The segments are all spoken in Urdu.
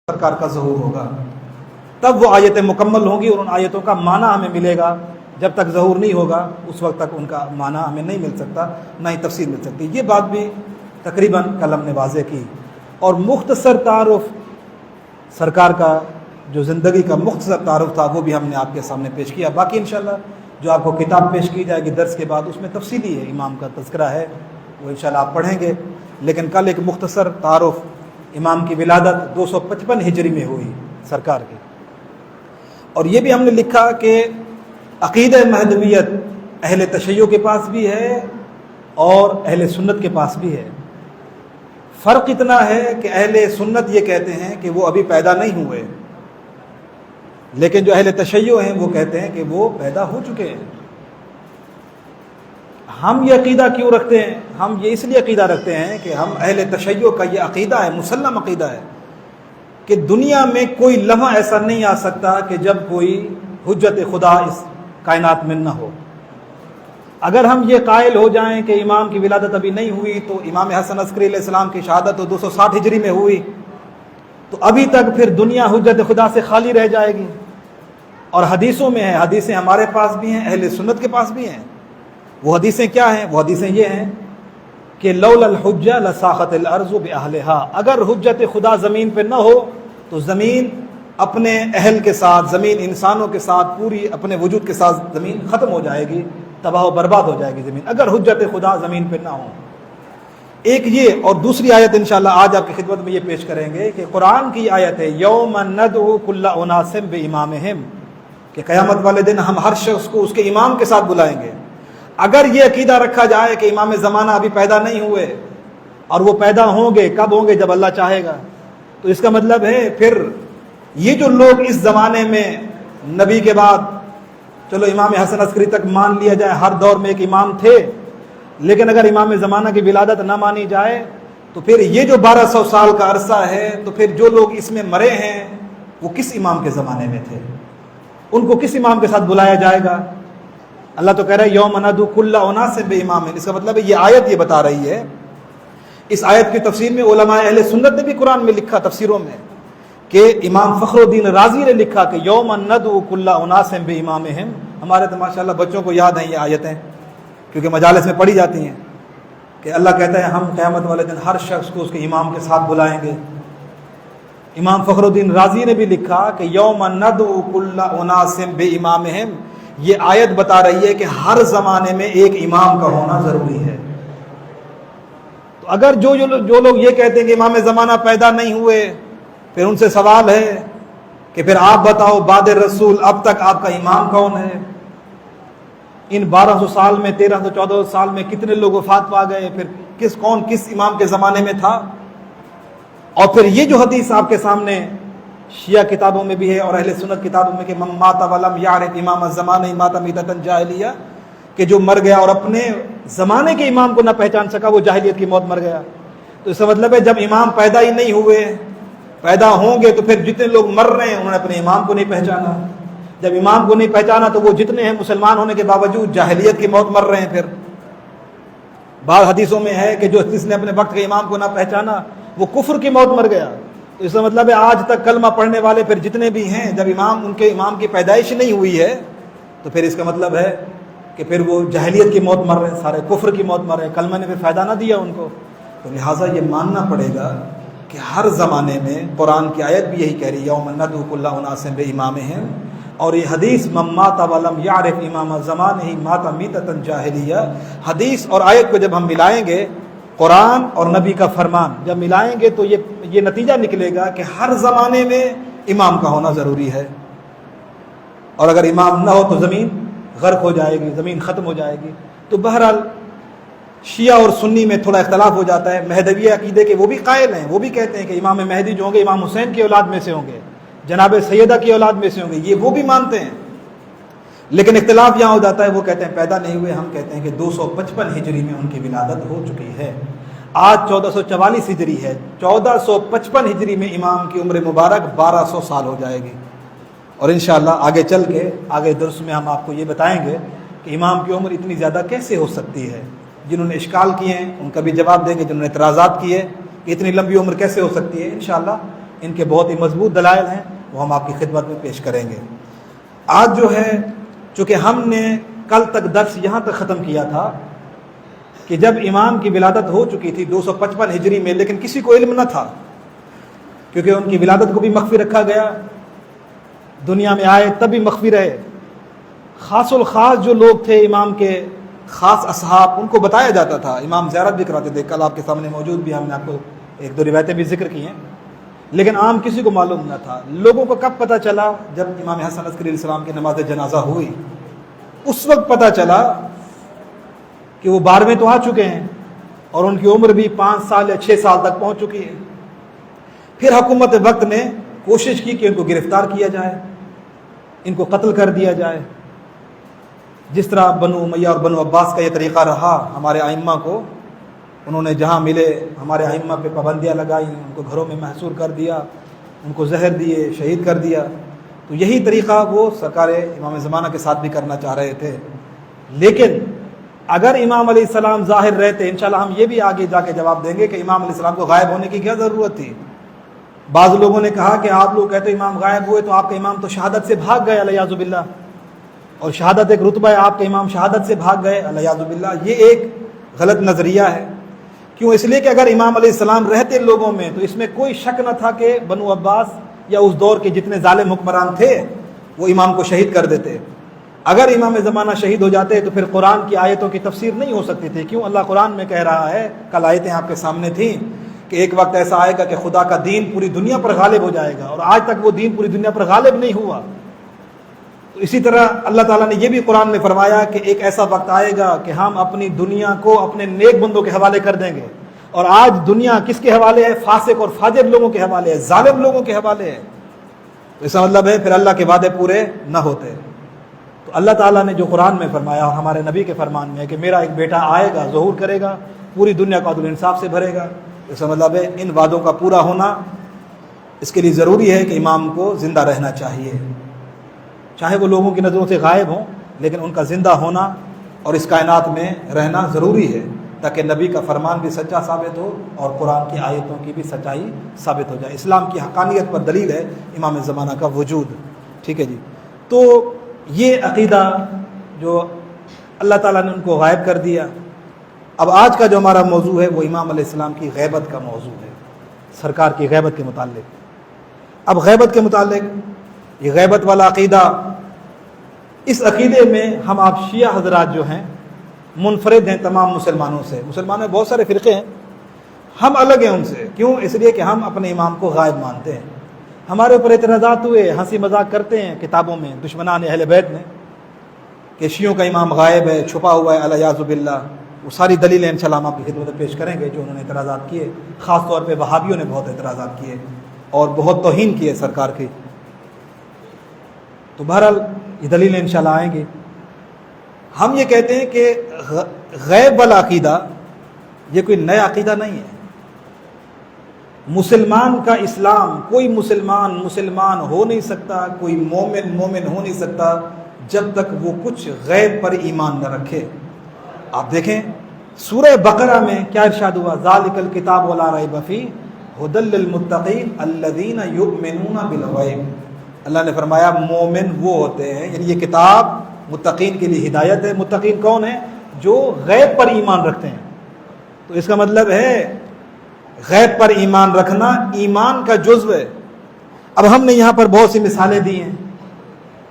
سرکار کا ظہور ہوگا، تب وہ آیتیں مکمل ہوں گی اور ان آیتوں کا معنی ہمیں ملے گا۔ جب تک ظہور نہیں ہوگا اس وقت تک ان کا معنی ہمیں نہیں مل سکتا، نہ ہی تفسیر مل سکتی۔ یہ بات بھی تقریباً کل ہم نے واضح کی، اور مختصر تعارف سرکار کا جو زندگی کا مختصر تعارف تھا وہ بھی ہم نے آپ کے سامنے پیش کیا۔ باقی انشاءاللہ جو آپ کو کتاب پیش کی جائے گی درس کے بعد، اس میں تفصیلی ہے امام کا تذکرہ ہے، وہ انشاءاللہ آپ پڑھیں گے۔ لیکن کل ایک مختصر تعارف، امام کی ولادت 255 ہجری میں ہوئی سرکار کی، اور یہ بھی ہم نے لکھا کہ عقیدہ مہدویت اہل تشیع کے پاس بھی ہے اور اہل سنت کے پاس بھی ہے۔ فرق اتنا ہے کہ اہل سنت یہ کہتے ہیں کہ وہ ابھی پیدا نہیں ہوئے، لیکن جو اہل تشیع ہیں وہ کہتے ہیں کہ وہ پیدا ہو چکے ہیں۔ ہم یہ عقیدہ کیوں رکھتے ہیں؟ ہم یہ اس لیے عقیدہ رکھتے ہیں کہ ہم اہل تشیع کا یہ عقیدہ ہے، مسلم عقیدہ ہے، کہ دنیا میں کوئی لمحہ ایسا نہیں آ سکتا کہ جب کوئی حجت خدا اس کائنات میں نہ ہو۔ اگر ہم یہ قائل ہو جائیں کہ امام کی ولادت ابھی نہیں ہوئی، تو امام حسن عسکری علیہ السلام کی شہادت تو 260 ہجری میں ہوئی، تو ابھی تک پھر دنیا حجت خدا سے خالی رہ جائے گی۔ اور حدیثوں میں ہے، حدیثیں ہمارے پاس بھی ہیں، اہل سنت کے پاس بھی ہیں۔ وہ حدیثیں کیا ہیں؟ وہ حدیثیں یہ ہیں کہ لولا الحجہ لساخت الارض باہلہا، اگر حجت خدا زمین پہ نہ ہو تو زمین اپنے اہل کے ساتھ، زمین انسانوں کے ساتھ، پوری اپنے وجود کے ساتھ زمین ختم ہو جائے گی، تباہ و برباد ہو جائے گی زمین، اگر حجت خدا زمین پہ نہ ہو۔ ایک یہ، اور دوسری آیت انشاءاللہ آج آپ کی خدمت میں یہ پیش کریں گے کہ قرآن کی آیت ہے یوم ندعو کل اناس بامامہم، کہ قیامت والے دن ہم ہر شخص کو اس کے امام کے ساتھ بلائیں گے۔ اگر یہ عقیدہ رکھا جائے کہ امام زمانہ ابھی پیدا نہیں ہوئے اور وہ پیدا ہوں گے، کب ہوں گے؟ جب اللہ چاہے گا، تو اس کا مطلب ہے پھر یہ جو لوگ اس زمانے میں نبی کے بعد، چلو امام حسن عسکری تک مان لیا جائے، ہر دور میں ایک امام تھے، لیکن اگر امام زمانہ کی ولادت نہ مانی جائے تو پھر یہ جو 1200 سال کا عرصہ ہے، تو پھر جو لوگ اس میں مرے ہیں وہ کس امام کے زمانے میں تھے؟ ان کو کس امام کے ساتھ بلایا جائے گا؟ اللہ تو کہہ رہا ہے یوم ندعو کل اناس بامامہم۔ اس کا مطلب ہے یہ آیت یہ بتا رہی ہے، اس آیت کی تفسیر میں علماء اہل سنت نے بھی قرآن میں لکھا تفسیروں میں، کہ امام فخر الدین رازی نے لکھا کہ یوم ندعو کل اناس بامامہم۔ ہمارے تو ماشاءاللہ بچوں کو یاد ہیں یہ آیتیں، کیونکہ مجالس میں پڑھی جاتی ہیں، کہ اللہ کہتا ہے ہم قیامت والے دن ہر شخص کو اس کے امام کے ساتھ بلائیں گے۔ امام فخر الدین رازی نے بھی لکھا کہ یوم ندعو کل اناس بامامہم، یہ آیت بتا رہی ہے کہ ہر زمانے میں ایک امام کا ہونا ضروری ہے۔ تو اگر جو لوگ یہ کہتے ہیں کہ امام زمانہ پیدا نہیں ہوئے، پھر ان سے سوال ہے کہ پھر آپ بتاؤ بعد رسول اب تک آپ کا امام کون ہے؟ ان 1200 سال میں، 1314 سال میں کتنے لوگ وفات پا گئے؟ پھر کون کس امام کے زمانے میں تھا؟ اور پھر یہ جو حدیث آپ کے سامنے شیعہ کتابوں میں بھی ہے اور اہل سنت کتابوں میں کہ من مات ولم یعرف امام الزمانہ مات میتۃ جاہلیہ، کہ جو مر گیا اور اپنے زمانے کے امام کو نہ پہچان سکا وہ جاہلیت کی موت مر گیا۔ تو اس کا مطلب ہے جب امام پیدا ہی نہیں ہوئے، پیدا ہوں گے تو پھر جتنے لوگ مر رہے ہیں انہوں نے اپنے امام کو نہیں پہچانا۔ جب امام کو نہیں پہچانا تو وہ جتنے ہیں مسلمان ہونے کے باوجود جاہلیت کی موت مر رہے ہیں۔ پھر بعض حدیثوں میں ہے کہ جو جس نے اپنے وقت کے امام کو نہ پہچانا وہ کفر کی موت مر گیا۔ تو اس کا مطلب ہے آج تک کلمہ پڑھنے والے پھر جتنے بھی ہیں، جب ان کے امام کی پیدائش نہیں ہوئی ہے تو پھر اس کا مطلب ہے کہ پھر وہ جاہلیت کی موت مر رہے ہیں، سارے کفر کی موت مر رہے ہیں، کلمہ نے پھر فائدہ نہ دیا ان کو۔ تو لہٰذا یہ ماننا پڑے گا کہ ہر زمانے میں قرآن کی آیت بھی یہی کہہ رہی ہے یوم ندعو کل اناس بامامہم، اور یہ حدیث من مات ولم یعرف امام الزمانہ مات میتۃ جاہلیہ، حدیث اور آیت کو جب ہم ملائیں گے، قرآن اور نبی کا فرمان جب ملائیں گے تو یہ نتیجہ نکلے گا کہ ہر زمانے میں امام کا ہونا ضروری ہے، اور اگر امام نہ ہو تو زمین غرق ہو جائے گی، زمین ختم ہو جائے گی۔ تو بہرحال شیعہ اور سنی میں تھوڑا اختلاف ہو جاتا ہے۔ مہدویہ عقیدے کے وہ بھی قائل ہیں، وہ بھی کہتے ہیں کہ امام مہدی جو ہوں گے امام حسین کی اولاد میں سے ہوں گے، جناب سیدہ کی اولاد میں سے ہوں گے، یہ وہ بھی مانتے ہیں۔ لیکن اختلاف یہاں ہو جاتا ہے، وہ کہتے ہیں پیدا نہیں ہوئے، ہم کہتے ہیں کہ 255 ہجری میں ان کی ولادت ہو چکی ہے۔ آج 1444 ہجری ہے، 1455 ہجری میں امام کی عمر مبارک 1200 سال ہو جائے گی۔ اور انشاءاللہ آگے چل کے آگے درس میں ہم آپ کو یہ بتائیں گے کہ امام کی عمر اتنی زیادہ کیسے ہو سکتی ہے۔ جنہوں نے اشکال کیے ہیں ان کا بھی جواب دیں گے، جنہوں نے اعتراضات کیے کہ اتنی لمبی عمر کیسے ہو سکتی ہے، انشاءاللہ ان کے بہت ہی مضبوط دلائل ہیں، وہ ہم آپ کی خدمت میں پیش کریں گے۔ آج جو ہے چونکہ ہم نے کل تک درس یہاں تک ختم کیا تھا کہ جب امام کی ولادت ہو چکی تھی 255 ہجری میں، لیکن کسی کو علم نہ تھا، کیونکہ ان کی ولادت کو بھی مخفی رکھا گیا، دنیا میں آئے تب بھی مخفی رہے۔ خاص الخاص جو لوگ تھے امام کے خاص اصحاب، ان کو بتایا جاتا تھا، امام زیارت بھی کراتے تھے، کل آپ کے سامنے موجود بھی، ہم نے آپ کو ایک دو روایتیں بھی ذکر کی ہیں، لیکن عام کسی کو معلوم نہ تھا۔ لوگوں کو کب پتہ چلا؟ جب امام حسن عسکری علیہ السلام کی نماز جنازہ ہوئی، اس وقت پتہ چلا کہ وہ 12ویں تو آ چکے ہیں اور ان کی عمر بھی 5 سال یا 6 سال تک پہنچ چکی ہے۔ پھر حکومت وقت نے کوشش کی کہ ان کو گرفتار کیا جائے، ان کو قتل کر دیا جائے، جس طرح بنو امیہ اور بنو عباس کا یہ طریقہ رہا۔ ہمارے ائمہ کو انہوں نے جہاں ملے ہمارے ائمہ پہ پابندیاں لگائیں، ان کو گھروں میں محصور کر دیا، ان کو زہر دیے، شہید کر دیا۔ تو یہی طریقہ وہ سرکار امام زمانہ کے ساتھ بھی کرنا چاہ رہے تھے۔ لیکن اگر امام علیہ السلام ظاہر رہتے، انشاءاللہ ہم یہ بھی آگے جا کے جواب دیں گے کہ امام علیہ السلام کو غائب ہونے کی کیا ضرورت تھی۔ بعض لوگوں نے کہا کہ آپ لوگ کہتے امام غائب ہوئے تو آپ کا امام تو شہادت سے بھاگ گئے علیہ باللہ، اور شہادت ایک رتبہ ہے، آپ کے امام شہادت سے بھاگ گئے علیہ باللہ۔ یہ ایک غلط نظریہ ہے۔ کیوں؟ اس لیے کہ اگر امام علیہ السلام رہتے لوگوں میں تو اس میں کوئی شک نہ تھا کہ بنو عباس یا اس دور کے جتنے ظالم حکمران تھے وہ امام کو شہید کر دیتے۔ اگر امام زمانہ شہید ہو جاتے تو پھر قرآن کی آیتوں کی تفسیر نہیں ہو سکتی تھی۔ کیوں؟ اللہ قرآن میں کہہ رہا ہے، کل آیتیں آپ کے سامنے تھیں، کہ ایک وقت ایسا آئے گا کہ خدا کا دین پوری دنیا پر غالب ہو جائے گا، اور آج تک وہ دین پوری دنیا پر غالب نہیں ہوا۔ تو اسی طرح اللہ تعالیٰ نے یہ بھی قرآن میں فرمایا کہ ایک ایسا وقت آئے گا کہ ہم اپنی دنیا کو اپنے نیک بندوں کے حوالے کر دیں گے، اور آج دنیا کس کے حوالے ہے؟ فاسق اور فاجر لوگوں کے حوالے ہے، ظالم لوگوں کے حوالے ہے۔ تو اس کا مطلب ہے پھر اللہ کے وعدے پورے نہ ہوتے۔ تو اللہ تعالیٰ نے جو قرآن میں فرمایا اور ہمارے نبی کے فرمان میں ہے کہ میرا ایک بیٹا آئے گا، ظہور کرے گا، پوری دنیا کو عدل و انصاف سے بھرے گا، اس کا مطلب ہے ان وعدوں کا پورا ہونا، اس کے لیے ضروری ہے کہ امام کو زندہ رہنا چاہیے، چاہے وہ لوگوں کی نظروں سے غائب ہوں، لیکن ان کا زندہ ہونا اور اس کائنات میں رہنا ضروری ہے، تاکہ نبی کا فرمان بھی سچا ثابت ہو اور قرآن کی آیتوں کی بھی سچائی ثابت ہو جائے۔ اسلام کی حقانیت پر دلیل ہے امام زمانہ کا وجود۔ ٹھیک ہے جی، تو یہ عقیدہ جو اللہ تعالیٰ نے ان کو غائب کر دیا۔ اب آج کا جو ہمارا موضوع ہے وہ امام علیہ السلام کی غیبت کا موضوع ہے، سرکار کی غیبت کے متعلق۔ اب غیبت کے متعلق یہ غیبت والا عقیدہ، اس عقیدے میں ہم آپ شیعہ حضرات جو ہیں منفرد ہیں تمام مسلمانوں سے۔ مسلمانوں میں بہت سارے فرقے ہیں، ہم الگ ہیں ان سے۔ کیوں؟ اس لیے کہ ہم اپنے امام کو غائب مانتے ہیں۔ ہمارے اوپر اعتراضات ہوئے، ہنسی مذاق کرتے ہیں کتابوں میں دشمنان اہل بیت میں کہ شیعوں کا امام غائب ہے، چھپا ہوا ہے علیہ باللہ۔ وہ ساری دلیلیں انشاءاللہ ہم آپ کی خدمت میں پیش کریں گے جو انہوں نے اعتراضات کیے۔ خاص طور پہ وہابیوں نے بہت اعتراضات کیے اور بہت توہین کی ہے سرکار کی۔ تو بہرحال یہ دلیلیں انشاءاللہ آئیں گی۔ ہم یہ کہتے ہیں کہ غیب والا عقیدہ یہ کوئی نیا عقیدہ نہیں ہے۔ مسلمان کا اسلام، کوئی مسلمان ہو نہیں سکتا، کوئی مومن ہو نہیں سکتا جب تک وہ کچھ غیب پر ایمان نہ رکھے۔ آپ دیکھیں سورہ بقرہ میں کیا ارشاد ہوا؟ ذالک الکتاب لا ریب فیہ ھدی للمتقین الذین یؤمنون بالغیب۔ اللہ نے فرمایا مومن وہ ہوتے ہیں، یعنی یہ کتاب متقین کے لیے ہدایت ہے۔ متقین کون ہیں؟ جو غیب پر ایمان رکھتے ہیں۔ تو اس کا مطلب ہے غیب پر ایمان رکھنا ایمان کا جزو ہے۔ اب ہم نے یہاں پر بہت سی مثالیں دی ہیں،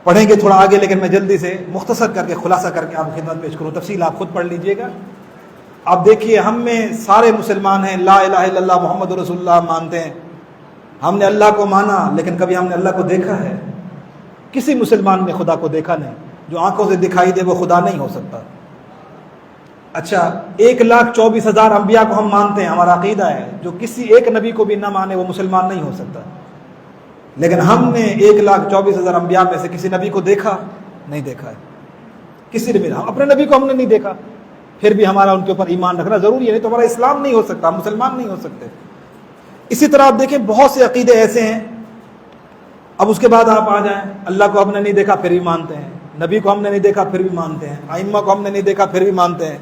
پڑھیں گے تھوڑا آگے، لیکن میں جلدی سے مختصر کر کے خلاصہ کر کے آپ کی خدمت پیش کروں، تفصیل آپ خود پڑھ لیجئے گا۔ آپ دیکھیے ہم میں سارے مسلمان ہیں، لا الہ الا اللہ محمد رسول اللہ مانتے ہیں، ہم نے اللہ کو مانا، لیکن کبھی ہم نے اللہ کو دیکھا ہے؟ کسی مسلمان نے خدا کو دیکھا نہیں۔ جو آنکھوں سے دکھائی دے وہ خدا نہیں ہو سکتا۔ اچھا 1,24,000 انبیاء کو ہم مانتے ہیں، ہمارا عقیدہ ہے، جو کسی ایک نبی کو بھی نہ مانے وہ مسلمان نہیں ہو سکتا۔ لیکن ہم نے 1,24,000 انبیاء میں سے کسی نبی کو دیکھا نہیں؟ دیکھا ہے کسی نے بھی؟ اپنے نبی کو ہم نے نہیں دیکھا، پھر بھی ہمارا ان کے اوپر ایمان رکھنا ضروری ہے، نہیں تو ہمارا اسلام نہیں ہو سکتا، ہم مسلمان نہیں ہو سکتے۔ اسی طرح آپ دیکھیں بہت سے عقیدے ایسے ہیں۔ اب اس کے بعد آپ آ جائیں، اللہ کو ہم نے نہیں دیکھا پھر بھی مانتے ہیں، نبی کو ہم نے نہیں دیکھا پھر بھی مانتے ہیں، ائمہ کو ہم نے نہیں دیکھا پھر بھی مانتے ہیں،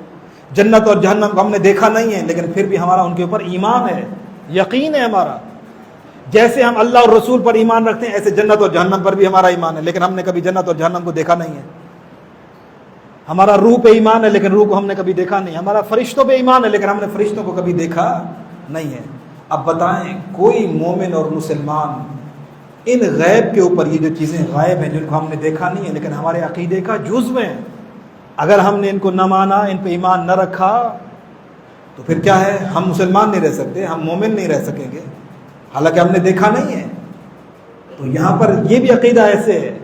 جنت اور جہنم کو ہم نے دیکھا نہیں ہے لیکن پھر بھی ہمارا ان کے اوپر ایمان ہے، یقین ہے ہمارا۔ جیسے ہم اللہ اور رسول پر ایمان رکھتے ہیں ایسے جنت اور جہنم پر بھی ہمارا ایمان ہے، لیکن ہم نے کبھی جنت اور جہنم کو دیکھا نہیں ہے۔ ہمارا روح پہ ایمان ہے لیکن روح کو ہم نے کبھی دیکھا نہیں، ہمارا فرشتوں پہ ایمان ہے لیکن ہم نے فرشتوں کو کبھی دیکھا نہیں ہے۔ اب بتائیں کوئی مومن اور مسلمان ان غیب کے اوپر، یہ جو چیزیں غائب ہیں جن کو ہم نے دیکھا نہیں ہے لیکن ہمارے عقیدے کا جزو ہیں، اگر ہم نے ان کو نہ مانا، ان پہ ایمان نہ رکھا تو پھر کیا ہے؟ ہم مسلمان نہیں رہ سکتے، ہم مومن نہیں رہ سکیں گے، حالانکہ ہم نے دیکھا نہیں ہے۔ تو یہاں پر یہ بھی عقیدہ ایسے ہے،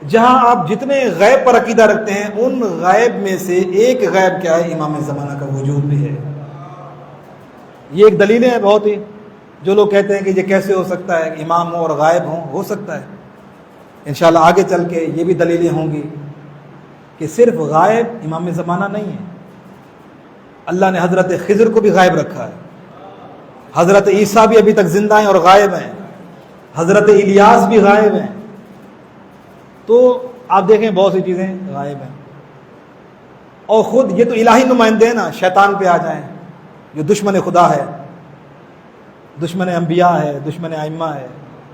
جہاں آپ جتنے غیب پر عقیدہ رکھتے ہیں ان غیب میں سے ایک غیب کیا ہے؟ امام زمانہ کا وجود بھی ہے۔ یہ ایک دلیلیں ہیں بہت ہی، جو لوگ کہتے ہیں کہ یہ کیسے ہو سکتا ہے کہ امام ہوں اور غائب ہوں، ہو سکتا ہے انشاءاللہ آگے چل کے یہ بھی دلیلیں ہوں گی کہ صرف غائب امام زمانہ نہیں ہے، اللہ نے حضرت خضر کو بھی غائب رکھا ہے، حضرت عیسیٰ بھی ابھی تک زندہ ہیں اور غائب ہیں، حضرت الیاس بھی غائب ہیں۔ تو آپ دیکھیں بہت سی چیزیں غائب ہیں، اور خود یہ تو الہی نمائندے ہیں نا، شیطان پہ آ جائیں جو دشمن خدا ہے، دشمن انبیاء ہے، دشمن ائمہ ہے۔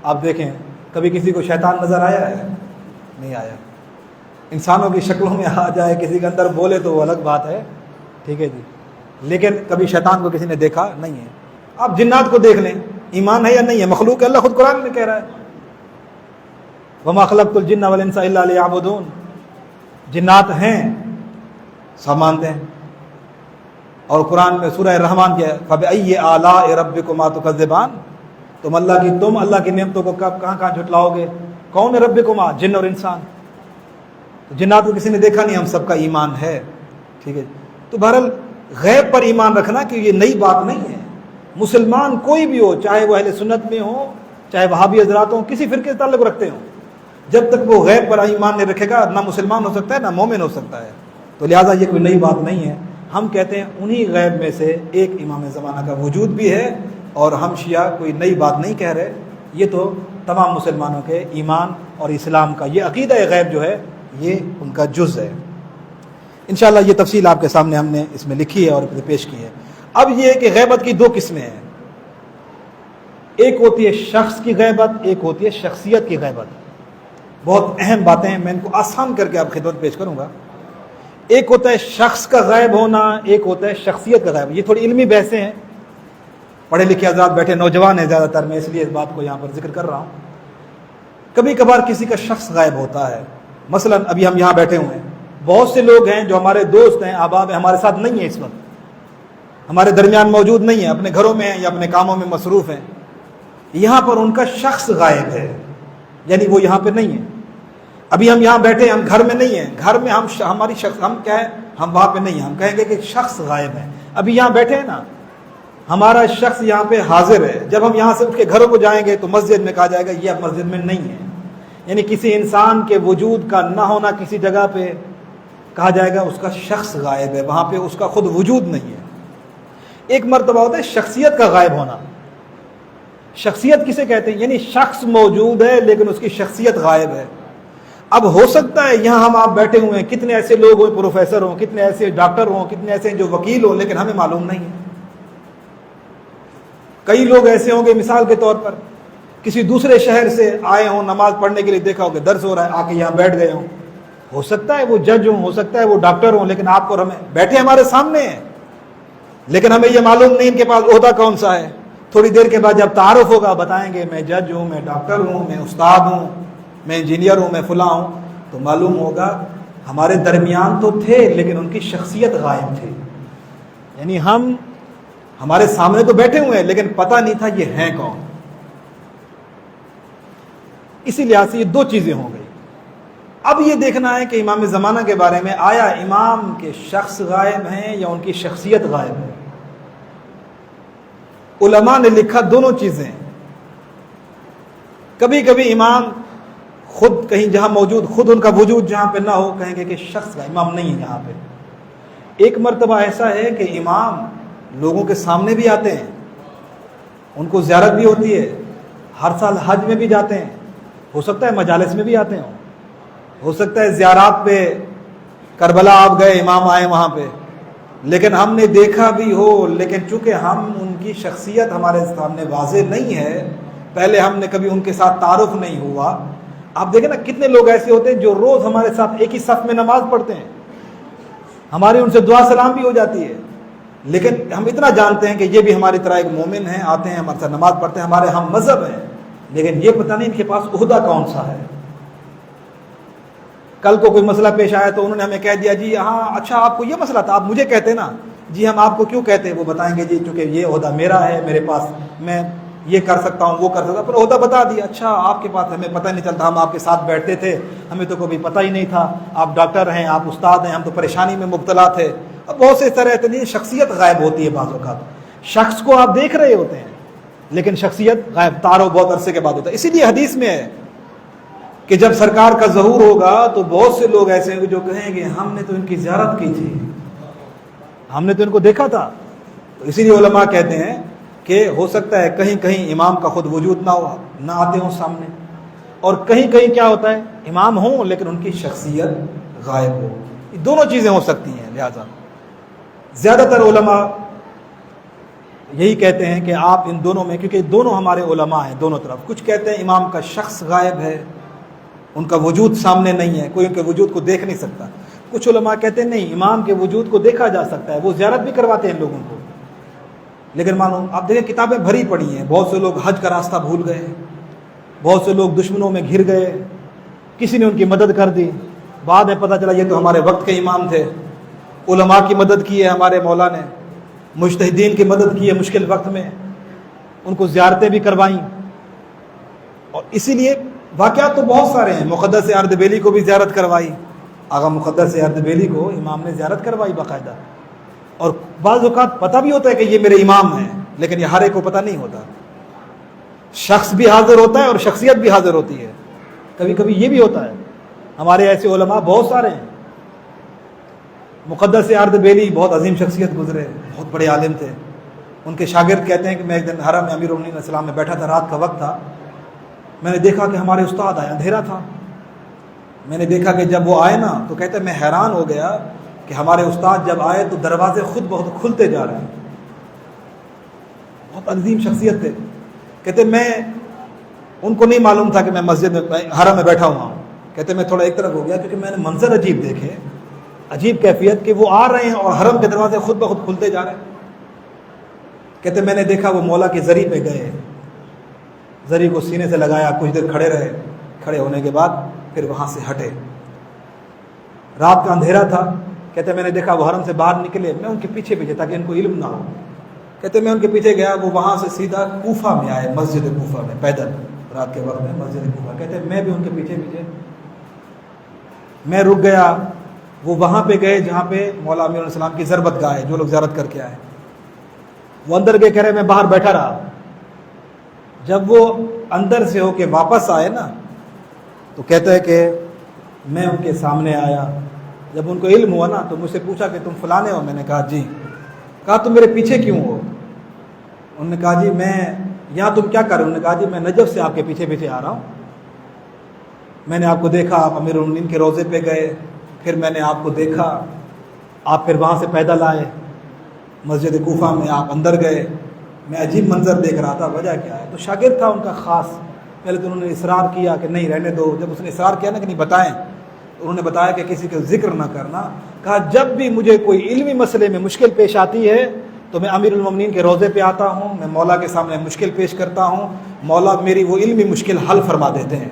آپ دیکھیں کبھی کسی کو شیطان نظر آیا ہے؟ نہیں آیا۔ انسانوں کی شکلوں میں آ جائے، کسی کے اندر بولے تو وہ الگ بات ہے، ٹھیک ہے جی، لیکن کبھی شیطان کو کسی نے دیکھا نہیں ہے۔ آپ جنات کو دیکھ لیں، ایمان ہے یا نہیں ہے؟ مخلوق ہے، اللہ خود قرآن میں کہہ رہا ہے وَمَا خَلَقْتُ الْجِنَّ وَالْإِنسَ إِلَّا لِيَعْبُدُونَ، جنات ہیں، سب مانتے ہیں۔ اور قرآن میں سورہ رحمان کیا ہے؟ فَبِأَيِّ آلَاءِ رَبِّكُمَا تُكَذِّبَانِ، تم اللہ کی نعمتوں کو کب کہاں جھٹلاؤ گے؟ کون ہے ربکما؟ جن اور انسان۔ تو جنات کو کسی نے دیکھا نہیں، ہم سب کا ایمان ہے، ٹھیک ہے۔ تو بہرحال غیب پر ایمان رکھنا کہ یہ نئی بات نہیں ہے، مسلمان کوئی بھی ہو، چاہے وہ اہل سنت میں ہو، چاہے وہابی حضرات ہوں، کسی فرقے سے تعلق رکھتے ہوں، جب تک وہ غیب پر ایمان نہیں رکھے گا نہ مسلمان ہو سکتا ہے نہ مومن ہو سکتا ہے۔ تو لہٰذا یہ کوئی نئی بات نہیں ہے، ہم کہتے ہیں انہی غیب میں سے ایک امام زمانہ کا وجود بھی ہے، اور ہم شیعہ کوئی نئی بات نہیں کہہ رہے، یہ تو تمام مسلمانوں کے ایمان اور اسلام کا یہ عقیدہ غیب جو ہے یہ ان کا جز ہے۔ انشاءاللہ یہ تفصیل آپ کے سامنے ہم نے اس میں لکھی ہے اور پیش کی ہے۔ اب یہ ہے کہ غیبت کی دو قسمیں ہیں، ایک ہوتی ہے شخص کی غیبت، ایک ہوتی ہے شخصیت کی غیبت۔ بہت اہم باتیں ہیں، میں ان کو آسان کر کے آپ خدمت پیش کروں گا۔ ایک ہوتا ہے شخص کا غائب ہونا، ایک ہوتا ہے شخصیت کا غائب۔ یہ تھوڑی علمی بحثیں ہیں، پڑھے لکھے حضرات بیٹھے نوجوان ہیں زیادہ تر، میں اس لیے اس بات کو یہاں پر ذکر کر رہا ہوں۔ کبھی کبھار کسی کا شخص غائب ہوتا ہے، مثلا ابھی ہم یہاں بیٹھے ہوئے ہیں، بہت سے لوگ ہیں جو ہمارے دوست ہیں، احباب ہیں، ہمارے ساتھ نہیں ہیں، اس وقت ہمارے درمیان موجود نہیں ہیں، اپنے گھروں میں ہیں یا اپنے کاموں میں مصروف ہیں، یہاں پر ان کا شخص غائب ہے، یعنی وہ یہاں پہ نہیں ہے۔ ابھی ہم یہاں بیٹھے ہیں، ہم گھر میں نہیں ہیں، گھر میں ہماری شخص، ہم کیا ہے، ہم وہاں پہ نہیں ہیں، ہم کہیں گے کہ شخص غائب ہے۔ ابھی یہاں بیٹھے ہیں نا، ہمارا شخص یہاں پہ حاضر ہے، جب ہم یہاں سے اٹھ کے گھروں کو جائیں گے تو مسجد میں کہا جائے گا یہ اب مسجد میں نہیں ہے، یعنی کسی انسان کے وجود کا نہ ہونا کسی جگہ پہ کہا جائے گا اس کا شخص غائب ہے، وہاں پہ اس کا خود وجود نہیں ہے۔ ایک مرتبہ ہوتا ہے شخصیت کا غائب ہونا۔ شخصیت کسے کہتے ہیں؟ یعنی شخص موجود ہے لیکن اس کی شخصیت غائب ہے۔ اب ہو سکتا ہے یہاں ہم آپ بیٹھے ہوئے ہیں، کتنے ایسے لوگ ہوں، پروفیسر ہوں، کتنے ایسے ڈاکٹر ہوں، کتنے ایسے جو وکیل ہوں، لیکن ہمیں معلوم نہیں ہے۔ کئی لوگ ایسے ہوں گے، مثال کے طور پر کسی دوسرے شہر سے آئے ہوں، نماز پڑھنے کے لیے دیکھا ہوگا درس ہو رہا ہے، آ کے یہاں بیٹھ گئے ہوں، ہو سکتا ہے وہ جج ہوں، ہو سکتا ہے وہ ڈاکٹر ہوں، لیکن آپ کو ہمیں بیٹھے ہمارے سامنے ہیں، لیکن ہمیں یہ معلوم نہیں ان کے پاس عہدہ کون سا ہے۔ تھوڑی دیر کے بعد جب تعارف ہوگا بتائیں گے میں جج ہوں، میں ڈاکٹر ہوں، میں استاد ہوں، میں انجینئر ہوں، میں فلاں ہوں، تو معلوم ہوگا ہمارے درمیان تو تھے لیکن ان کی شخصیت غائب تھی، یعنی ہمارے سامنے تو بیٹھے ہوئے ہیں لیکن پتہ نہیں تھا یہ ہیں کون۔ اسی لحاظ سے یہ دو چیزیں ہو گئی۔ اب یہ دیکھنا ہے کہ امام زمانہ کے بارے میں آیا امام کے شخص غائب ہیں یا ان کی شخصیت غائب ہے۔ علماء نے لکھا دونوں چیزیں، کبھی کبھی امام خود کہیں جہاں موجود، خود ان کا وجود جہاں پہ نہ ہو، کہیں گے کہ شخص کا امام نہیں ہے یہاں پہ۔ ایک مرتبہ ایسا ہے کہ امام لوگوں کے سامنے بھی آتے ہیں، ان کو زیارت بھی ہوتی ہے، ہر سال حج میں بھی جاتے ہیں، ہو سکتا ہے مجالس میں بھی آتے ہوں، ہو سکتا ہے زیارات پہ کربلا آپ گئے، امام آئے وہاں پہ، لیکن ہم نے دیکھا بھی ہو، لیکن چونکہ ان کی شخصیت ہمارے سامنے واضح نہیں ہے، پہلے ہم نے کبھی ان کے ساتھ تعارف نہیں ہوا. آپ دیکھیں نا کتنے لوگ ایسے ہوتے ہیں جو روز ہمارے ساتھ ایک ہی صف میں نماز پڑھتے ہیں, ہماری ان سے دعا سلام بھی ہو جاتی ہے, لیکن ہم اتنا جانتے ہیں کہ یہ بھی ہماری طرح ایک مومن ہیں, آتے ہیں ہمارے ساتھ نماز پڑھتے ہیں, ہمارے ہم مذہب ہیں, لیکن یہ پتہ نہیں ان کے پاس عہدہ کون سا ہے. کل کو کوئی مسئلہ پیش آیا تو انہوں نے ہمیں کہہ دیا جی ہاں اچھا آپ کو یہ مسئلہ تھا, آپ مجھے کہتے نا, جی ہم آپ کو کیوں کہتے ہیں, وہ بتائیں گے جی چونکہ یہ عہدہ میرا ہے, میرے پاس میں یہ کر سکتا ہوں وہ کر سکتا ہوں, پر عہدہ بتا دیا. اچھا آپ کے پاس, ہمیں پتہ نہیں چلتا, ہم آپ کے ساتھ بیٹھتے تھے, ہمیں تو کبھی پتہ ہی نہیں تھا, آپ ڈاکٹر ہیں, آپ استاد ہیں, ہم تو پریشانی میں مبتلا تھے. اب بہت سے اس طرح رہتے ہیں, شخصیت غائب ہوتی ہے بعض اوقات. شخص کو آپ دیکھ رہے ہوتے ہیں لیکن شخصیت غائب, تعارف بہت عرصے کے بعد ہوتا ہے. اسی لیے حدیث میں ہے کہ جب سرکار کا ظہور ہوگا تو بہت سے لوگ ایسے ہیں جو کہیں گے ہم نے تو ان کی زیارت کی تھی, ہم نے تو ان کو دیکھا تھا. تو اسی لیے علماء کہتے ہیں کہ ہو سکتا ہے کہیں کہیں امام کا خود وجود نہ آتے ہوں سامنے, اور کہیں کہیں کیا ہوتا ہے امام ہوں لیکن ان کی شخصیت غائب ہو. یہ دونوں چیزیں ہو سکتی ہیں. لہذا زیادہ تر علماء یہی کہتے ہیں کہ آپ ان دونوں میں, کیونکہ دونوں ہمارے علماء ہیں دونوں طرف, کچھ کہتے ہیں امام کا شخص غائب ہے, ان کا وجود سامنے نہیں ہے, کوئی ان کے وجود کو دیکھ نہیں سکتا. کچھ علماء کہتے ہیں نہیں, امام کے وجود کو دیکھا جا سکتا ہے, وہ زیارت بھی کرواتے ہیں لوگوں کو. لیکن معلوم آپ دیکھیں کتابیں بھری پڑی ہیں, بہت سے لوگ حج کا راستہ بھول گئے, بہت سے لوگ دشمنوں میں گھر گئے, کسی نے ان کی مدد کر دی, بعد میں پتہ چلا یہ تو ہمارے وقت کے امام تھے. علماء کی مدد کی ہے ہمارے مولا نے, مجتہدین کی مدد کی ہے مشکل وقت میں, ان کو زیارتیں بھی کروائیں. اور اسی لیے واقعات تو بہت سارے ہیں. مقدس اردبیلی کو بھی زیارت کروائی, آغا مقدس اردبیلی کو امام نے زیارت کروائی باقاعدہ. اور بعض اوقات پتہ بھی ہوتا ہے کہ یہ میرے امام ہیں, لیکن یہ ہر ایک کو پتہ نہیں ہوتا. شخص بھی حاضر ہوتا ہے اور شخصیت بھی حاضر ہوتی ہے. کبھی کبھی یہ بھی ہوتا ہے. ہمارے ایسے علماء بہت سارے ہیں. مقدس اردبیلی بہت عظیم شخصیت گزرے, بہت بڑے عالم تھے. ان کے شاگرد کہتے ہیں کہ میں ایک دن حرم میں امیر المومنین علیہ السلام میں بیٹھا تھا, رات کا وقت تھا, میں نے دیکھا کہ ہمارے استاد آئے, اندھیرا تھا. میں نے دیکھا کہ جب وہ آئے نا تو کہتے ہیں میں حیران ہو گیا کہ ہمارے استاد جب آئے تو دروازے خود بہت کھلتے جا رہے ہیں. بہت عظیم شخصیت تھے. کہتے میں ان کو نہیں معلوم تھا کہ میں مسجد میں حرم میں بیٹھا ہوا ہوں. کہتے میں تھوڑا ایک طرف ہو گیا کیونکہ میں نے منظر عجیب دیکھے, عجیب کیفیت کہ وہ آ رہے ہیں اور حرم کے دروازے خود بخود کھلتے جا رہے ہیں. کہتے میں نے دیکھا وہ مولا کے زری پہ گئے, زری کو سینے سے لگایا, کچھ دیر کھڑے رہے, کھڑے ہونے کے بعد پھر وہاں سے ہٹے. رات کا اندھیرا تھا. کہتے میں نے دیکھا وہ حرم سے باہر نکلے, میں ان کے پیچھے پیچھے تاکہ ان کو علم نہ ہو. کہتے میں ان کے پیچھے گیا, وہ وہاں سے سیدھا کوفہ میں آئے, مسجد کوفہ میں پیدل, رات کے وقت میں مسجد کوفہ. کہتے میں بھی ان کے پیچھے پیچھے میں رک گیا. وہ وہاں پہ گئے جہاں پہ مولا امیر علیہ السلام کی ضربت گاہ ہے, جو لوگ زیارت کر کے آئے. وہ اندر گئے, کہہ رہے میں باہر بیٹھا رہا. جب وہ اندر سے ہو کے واپس آئے نا تو کہتا ہے کہ میں ان کے سامنے آیا. جب ان کو علم ہوا نا تو مجھ سے پوچھا کہ تم فلانے ہو. میں نے کہا جی. کہا تم میرے پیچھے کیوں ہو؟ انہوں نے کہا جی میں یہاں, تم کیا کر رہے ہو؟ انہوں نے کہا جی میں نجف سے آپ کے پیچھے پیچھے آ رہا ہوں. میں نے آپ کو دیکھا, آپ امیر المومنین کے روضے پہ گئے, پھر میں نے آپ کو دیکھا, آپ پھر وہاں سے پیدل آئے, مسجد کوفہ میں آپ اندر گئے. میں عجیب منظر دیکھ رہا تھا, وجہ کیا ہے؟ تو شاگرد تھا ان کا خاص. پہلے تو انہوں نے اصرار کیا کہ نہیں رہنے دو. جب اس نے اصرار کیا نا کہ نہیں بتائیں, تو انہوں نے بتایا کہ کسی کا ذکر نہ کرنا. کہا جب بھی مجھے کوئی علمی مسئلے میں مشکل پیش آتی ہے تو میں امیر المومنین کے روضے پہ آتا ہوں, میں مولا کے سامنے مشکل پیش کرتا ہوں, مولا میری وہ علمی مشکل حل فرما دیتے ہیں.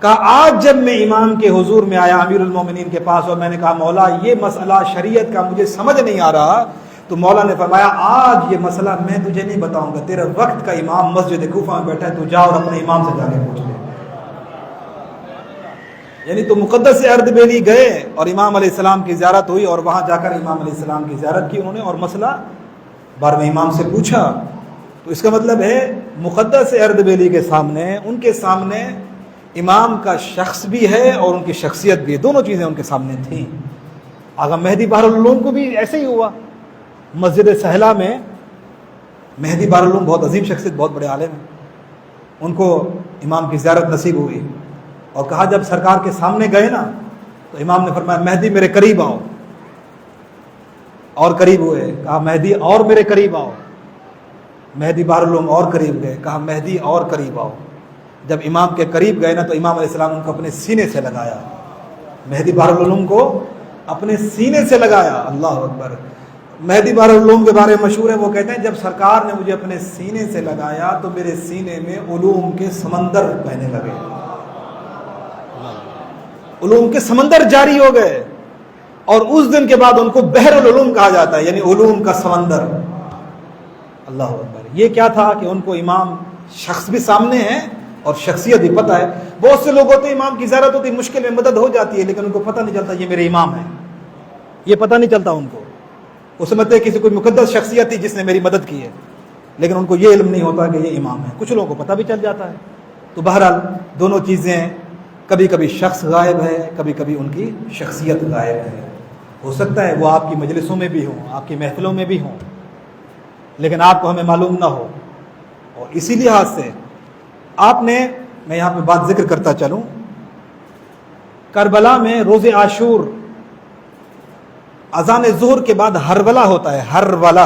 کہا آج جب میں امام کے حضور میں آیا امیر المومنین کے پاس, اور میں نے کہا مولا یہ مسئلہ شریعت کا مجھے سمجھ نہیں آ رہا, تو مولا نے فرمایا آج یہ مسئلہ میں تجھے نہیں بتاؤں گا, تیرے وقت کا امام مسجد کوفہ میں بیٹھا ہے, تو جا اور اپنے امام سے جا کے پوچھ لے. یعنی تو مقدس اردبیلی گئے اور امام علیہ السلام کی زیارت ہوئی, اور وہاں جا کر امام علیہ السلام کی زیارت کی انہوں نے, اور مسئلہ بار میں امام سے پوچھا. تو اس کا مطلب ہے مقدس اردبیلی کے سامنے, ان کے سامنے امام کا شخص بھی ہے اور ان کی شخصیت بھی ہے, دونوں چیزیں ان کے سامنے تھیں. آغا مہدی بہر العلوم کو بھی ایسے ہی ہوا. مسجد سہلا میں مہدی بہر العلوم بہت عظیم شخصیت, بہت بڑے عالم ہیں. ان کو امام کی زیارت نصیب ہوئی, اور کہا جب سرکار کے سامنے گئے نا تو امام نے فرمایا مہدی میرے قریب آؤ, اور قریب ہوئے. کہا مہدی اور میرے قریب آؤ. مہدی بحرالعلوم اور قریب گئے، کہا مہدی اور قریب آؤ۔ جب امام کے قریب گئے نا تو امام علیہ السلام ان کو اپنے سینے سے لگایا، مہدی بحرالعلوم کو اپنے سینے سے لگایا۔ اللہ اکبر۔ مہدی بحرالعلوم کے بارے میں مشہور ہے، وہ کہتے ہیں جب سرکار نے مجھے اپنے سینے سے لگایا تو میرے سینے میں علوم کے سمندر بہنے لگے، علوم کے سمندر جاری ہو گئے، اور اس دن کے بعد ان کو بحر العلوم کہا جاتا ہے، یعنی علوم کا سمندر۔ اللہ اکبر۔ یہ کیا تھا کہ ان کو امام شخص بھی سامنے ہے اور شخصیت بھی پتہ ہے۔ بہت سے لوگ ہوتے ہیں امام کی زیارت ہوتی ہے، مشکل میں مدد ہو جاتی ہے، لیکن ان کو پتہ نہیں چلتا یہ میرے امام ہیں، یہ پتہ نہیں چلتا ان کو۔ وہ سمجھتے ہیں کسی کوئی مقدس شخصیت تھی جس نے میری مدد کی ہے، لیکن ان کو یہ علم نہیں ہوتا کہ یہ امام ہے۔ کچھ لوگوں کو پتہ بھی چل جاتا ہے۔ تو بہرحال دونوں چیزیں، کبھی کبھی شخص غائب ہے، کبھی کبھی ان کی شخصیت غائب ہے۔ ہو سکتا ہے وہ آپ کی مجلسوں میں بھی ہوں، آپ کی محفلوں میں بھی ہوں، لیکن آپ کو ہمیں معلوم نہ ہو۔ اور اسی لحاظ سے آپ نے، میں یہاں پہ بات ذکر کرتا چلوں، کربلا میں روز عاشور اذان ظہر کے بعد ہرولہ ہوتا ہے۔ ہرولہ،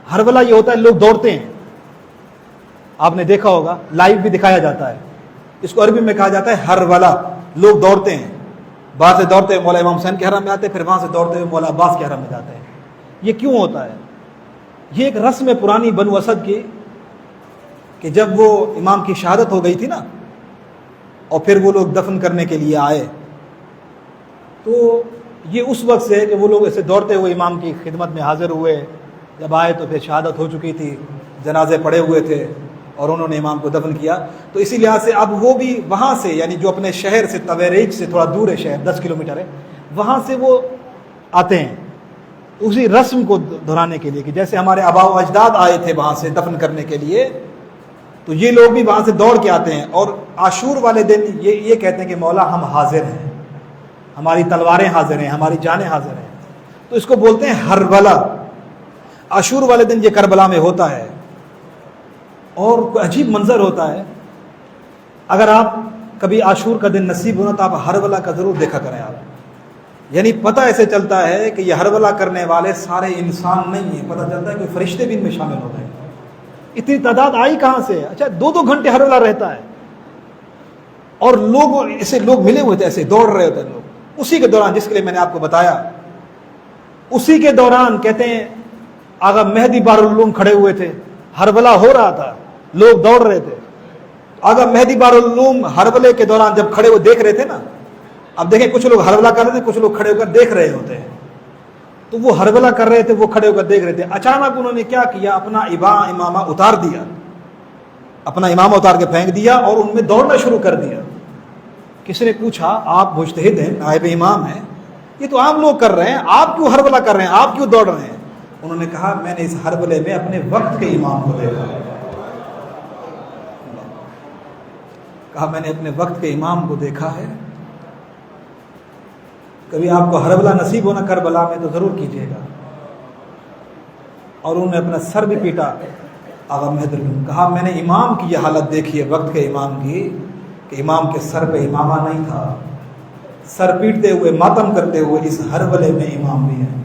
ہرولہ یہ ہوتا ہے لوگ دوڑتے ہیں، آپ نے دیکھا ہوگا، لائیو بھی دکھایا جاتا ہے۔ اس کو عربی میں کہا جاتا ہے ہرولہ، لوگ دوڑتے ہیں، باہر سے دوڑتے ہوئے مولا امام حسین کے حرم میں آتے ہیں، پھر وہاں سے دوڑتے ہوئے مولا عباس کے حرم میں جاتے ہیں۔ یہ کیوں ہوتا ہے؟ یہ ایک رسم ہے پرانی بنو اسد کی، کہ جب وہ امام کی شہادت ہو گئی تھی نا، اور پھر وہ لوگ دفن کرنے کے لیے آئے، تو یہ اس وقت سے ہے کہ وہ لوگ ایسے دوڑتے ہوئے امام کی خدمت میں حاضر ہوئے۔ جب آئے تو پھر شہادت ہو چکی تھی، جنازے پڑے ہوئے تھے، اور انہوں نے امام کو دفن کیا۔ تو اسی لحاظ سے اب وہ بھی وہاں سے، یعنی جو اپنے شہر سے تویریج سے تھوڑا دور ہے، شہر 10 کلومیٹر ہے، وہاں سے وہ آتے ہیں اسی رسم کو دہرانے کے لیے، کہ جیسے ہمارے آباء و اجداد آئے تھے وہاں سے دفن کرنے کے لیے، تو یہ لوگ بھی وہاں سے دوڑ کے آتے ہیں۔ اور عاشور والے دن یہ کہتے ہیں کہ مولا ہم حاضر ہیں، ہماری تلواریں حاضر ہیں، ہماری جانیں حاضر ہیں، تو اس کو بولتے ہیں ہرولہ۔ عاشور والے دن یہ کربلا میں ہوتا ہے، اور کوئی عجیب منظر ہوتا ہے۔ اگر آپ کبھی عاشور کا دن نصیب ہونا تو آپ ہرولہ کا ضرور دیکھا کریں آپ، یعنی پتہ ایسے چلتا ہے کہ یہ ہرولہ کرنے والے سارے انسان نہیں ہیں، پتہ چلتا ہے کہ فرشتے بھی ان میں شامل ہو گئے۔ اتنی تعداد آئی کہاں سے؟ اچھا 2 گھنٹے ہرولہ رہتا ہے، اور لوگ ایسے لوگ ملے ہوئے تھے، ایسے دوڑ رہے ہوتے ہیں لوگ۔ اسی کے دوران، جس کے لیے میں نے آپ کو بتایا، اسی کے دوران کہتے ہیں آغا مہدی بحرالعلوم کھڑے ہوئے تھے، ہرولہ ہو رہا تھا، لوگ دوڑ رہے تھے۔ آغا مہدی بحرالعلوم ہرولے کے دوران جب کھڑے ہوئے دیکھ رہے تھے نا، اب دیکھیں کچھ لوگ ہرولہ کر رہے تھے، کچھ لوگ کھڑے ہو کر دیکھ رہے ہوتے ہیں، تو وہ ہرولہ کر رہے تھے، وہ کھڑے ہو کر دیکھ رہے تھے۔ اچانک انہوں نے کیا کیا، اپنا امامہ اتار دیا، اپنا امامہ اتار کے پھینک دیا، اور ان میں دوڑنا شروع کر دیا۔ کسی نے پوچھا آپ مجتہد ہیں، نائب امام ہیں، یہ تو عام لوگ کر رہے ہیں، آپ کیوں ہرولہ کر رہے ہیں، آپ کیوں دوڑ رہے ہیں؟ انہوں نے کہا میں نے اس ہرولے میں اپنے وقت کے امام کو دیکھا ہے، کہا میں نے اپنے وقت کے امام کو دیکھا ہے۔ کبھی آپ کو ہرولہ نصیب ہونا کربلا میں تو ضرور کیجیے گا۔ اور انہوں نے اپنا سر بھی پیٹا، آغا مہدی نے کہا میں نے امام کی یہ حالت دیکھی ہے، وقت کے امام کی، کہ امام کے سر پہ امامہ نہیں تھا، سر پیٹتے ہوئے ماتم کرتے ہوئے اس ہرولے میں امام بھی ہیں۔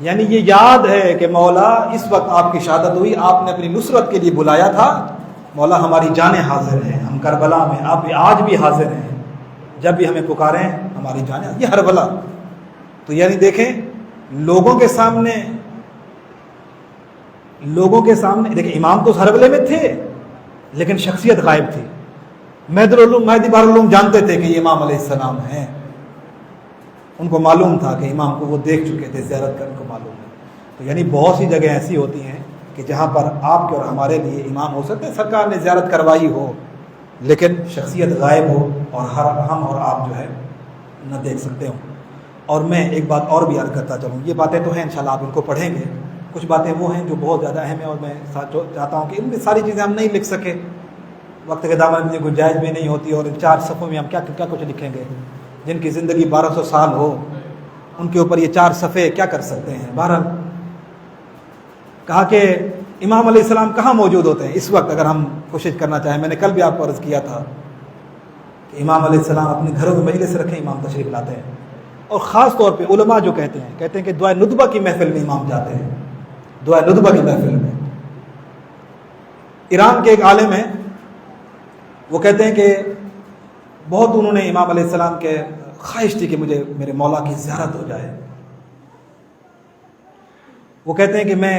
یعنی یہ یاد ہے کہ مولا اس وقت آپ کی شہادت ہوئی، آپ نے اپنی نصرت کے لیے بلایا تھا، مولا ہماری جانیں حاضر ہیں، ہم کربلا میں آپ بھی آج بھی حاضر ہیں، جب بھی ہمیں پکاریں ہماری جانیں، یہ ہرولہ۔ تو یعنی دیکھیں لوگوں کے سامنے دیکھیں امام تو ہرولے میں تھے، لیکن شخصیت غائب تھی۔ مہدی بحرالعلوم جانتے تھے کہ یہ امام علیہ السلام ہیں، ان کو معلوم تھا کہ امام کو وہ دیکھ چکے تھے، زیارت کرنے کو معلوم ہے۔ تو یعنی بہت سی جگہ ایسی ہوتی ہیں کہ جہاں پر آپ کے اور ہمارے لیے امام ہو سکتے ہیں، سرکار نے زیارت کروائی ہو لیکن شخصیت غائب ہو، اور ہم اور آپ جو ہے نہ دیکھ سکتے ہوں۔ اور میں ایک بات اور بھی عرض کرتا چلوں، یہ باتیں تو ہیں انشاءاللہ آپ ان کو پڑھیں گے، کچھ باتیں وہ ہیں جو بہت زیادہ اہم ہیں، اور میں چاہتا ہوں کہ ان میں ساری چیزیں ہم نہیں لکھ سکے، وقت کے دامن میں گنجائش بھی نہیں ہوتی، اور ان 4 صفحوں میں ہم کیا کچھ لکھیں گے؟ جن کی زندگی 1200 سال ہو ان کے اوپر یہ 4 صفحے کیا کر سکتے ہیں؟ بہرحال کہا کہ امام علیہ السلام کہاں موجود ہوتے ہیں اس وقت، اگر ہم کوشش کرنا چاہیں۔ میں نے کل بھی آپ کو عرض کیا تھا کہ امام علیہ السلام اپنے گھروں میں مجلس رکھیں، امام تشریف لاتے ہیں، اور خاص طور پہ علماء جو کہتے ہیں کہ دعائے ندبہ کی محفل میں امام جاتے ہیں، دعائے ندبہ کی محفل میں ایران کے ایک عالم ہیں، وہ کہتے ہیں کہ بہت انہوں نے امام علیہ السلام کے خواہش تھی کہ مجھے میرے مولا کی زیارت ہو جائے۔ وہ کہتے ہیں کہ میں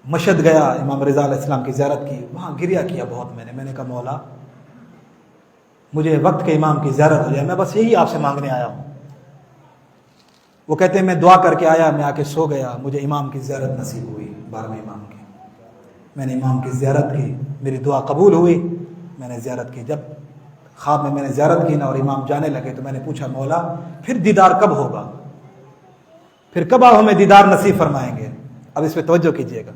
مشہد گیا، امام رضا علیہ السلام کی زیارت کی، وہاں گریہ کیا بہت، میں نے کہا مولا مجھے وقت کے امام کی زیارت ہو جائے، میں بس یہی آپ سے مانگنے آیا ہوں۔ وہ کہتے ہیں میں دعا کر کے آیا، میں آ کے سو گیا، مجھے امام کی زیارت نصیب ہوئی، 12ویں امام کی۔ میں نے امام کی زیارت کی، میری دعا قبول ہوئی، میں نے زیارت کی۔ جب خواب میں نے زیارت کی نا اور امام جانے لگے تو میں نے پوچھا مولا پھر دیدار کب ہوگا، پھر کب آپ ہمیں دیدار نصیب فرمائیں گے؟ اب اس پہ توجہ کیجئے گا،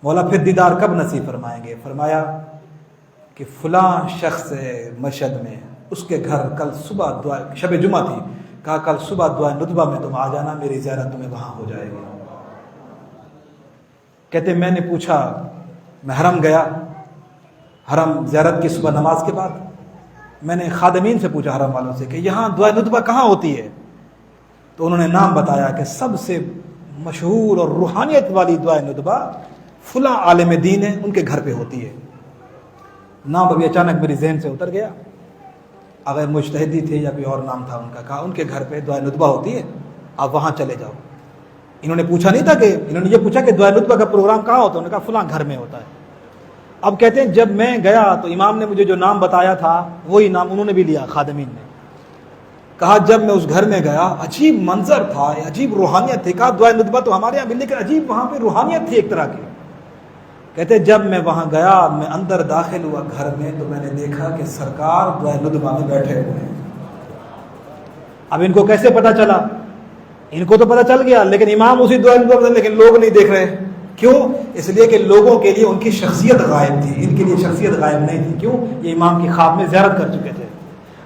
مولا پھر دیدار کب نصیب فرمائیں گے؟ فرمایا کہ فلاں شخص ہے مشہد میں، اس کے گھر کل صبح دعا، شب جمعہ تھی، کہا کل صبح دعا ندبہ میں تم آ جانا، میری زیارت تمہیں وہاں ہو جائے گی۔ کہتے میں نے پوچھا، میں حرم گیا، حرم زیارت کی صبح نماز کے بعد میں نے خادمین سے پوچھا حرم والوں سے کہ یہاں دعا ندبہ کہاں ہوتی ہے؟ تو انہوں نے نام بتایا کہ سب سے مشہور اور روحانیت والی دعا ندبہ فلاں عالم دین ہے، ان کے گھر پہ ہوتی ہے۔ نام ابھی اچانک میری ذہن سے اتر گیا، اگر مجتہدی تھے یا کوئی اور نام تھا ان کا، کہا ان کے گھر پہ دعا ندبہ ہوتی ہے، آپ وہاں چلے جاؤ۔ انہوں نے پوچھا نہیں تھا کہ، انہوں نے یہ پوچھا کہ دعا ندبہ کا پروگرام کہاں ہوتا ہے، انہوں نے کہا فلاں گھر میں ہوتا ہے۔ اب کہتے ہیں جب میں گیا تو امام نے مجھے جو نام بتایا تھا وہی نام انہوں نے بھی لیا، خادمین نے کہا جب میں اس گھر میں گیا عجیب منظر تھا، عجیب روحانیت تھی، کہا دعا ندبہ تو ہمارے یہاں بھی، لیکن عجیب وہاں پہ روحانیت تھی ایک طرح کی۔ کہتے جب میں وہاں گیا، میں اندر داخل ہوا گھر میں تو میں نے دیکھا کہ سرکار دعا ندبہ میں بیٹھے ہوئے ہیں۔ اب ان کو کیسے پتا چلا؟ ان کو تو پتا چل گیا، لیکن امام اسی دعا ندبہ میں، لیکن لوگ نہیں دیکھ رہے۔ کیوں؟ اس لیے کہ لوگوں کے لیے ان کی شخصیت غائب تھی، ان کے لیے شخصیت غائب نہیں تھی۔ کیوں؟ یہ امام کی خواب میں زیارت کر چکے تھے۔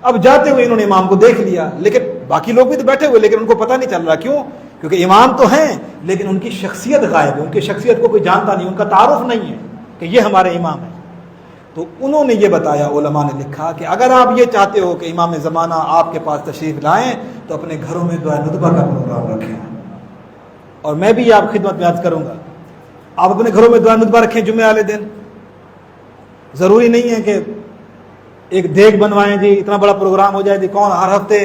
اب جاتے ہوئے انہوں نے امام کو دیکھ لیا، لیکن باقی لوگ بھی تو بیٹھے ہوئے، لیکن ان کو پتہ نہیں چل رہا۔ کیوں؟ کیونکہ امام تو ہیں لیکن ان کی شخصیت غائب ہے، ان کی شخصیت کو کوئی جانتا نہیں، ان کا تعارف نہیں ہے کہ یہ ہمارے امام ہیں۔ تو انہوں نے یہ بتایا، علماء نے لکھا کہ اگر آپ یہ چاہتے ہو کہ امام زمانہ آپ کے پاس تشریف لائیں تو اپنے گھروں میں دعا ندبہ کا پروگرام رکھیں۔ اور میں بھی آپ خدمت میں عرض کروں گا، آپ اپنے گھروں میں دعا ندبہ رکھیں جمعے والے دن۔ ضروری نہیں ہے کہ ایک دیگ بنوائیں جی اتنا بڑا پروگرام ہو جائے جی، کون ہر ہفتے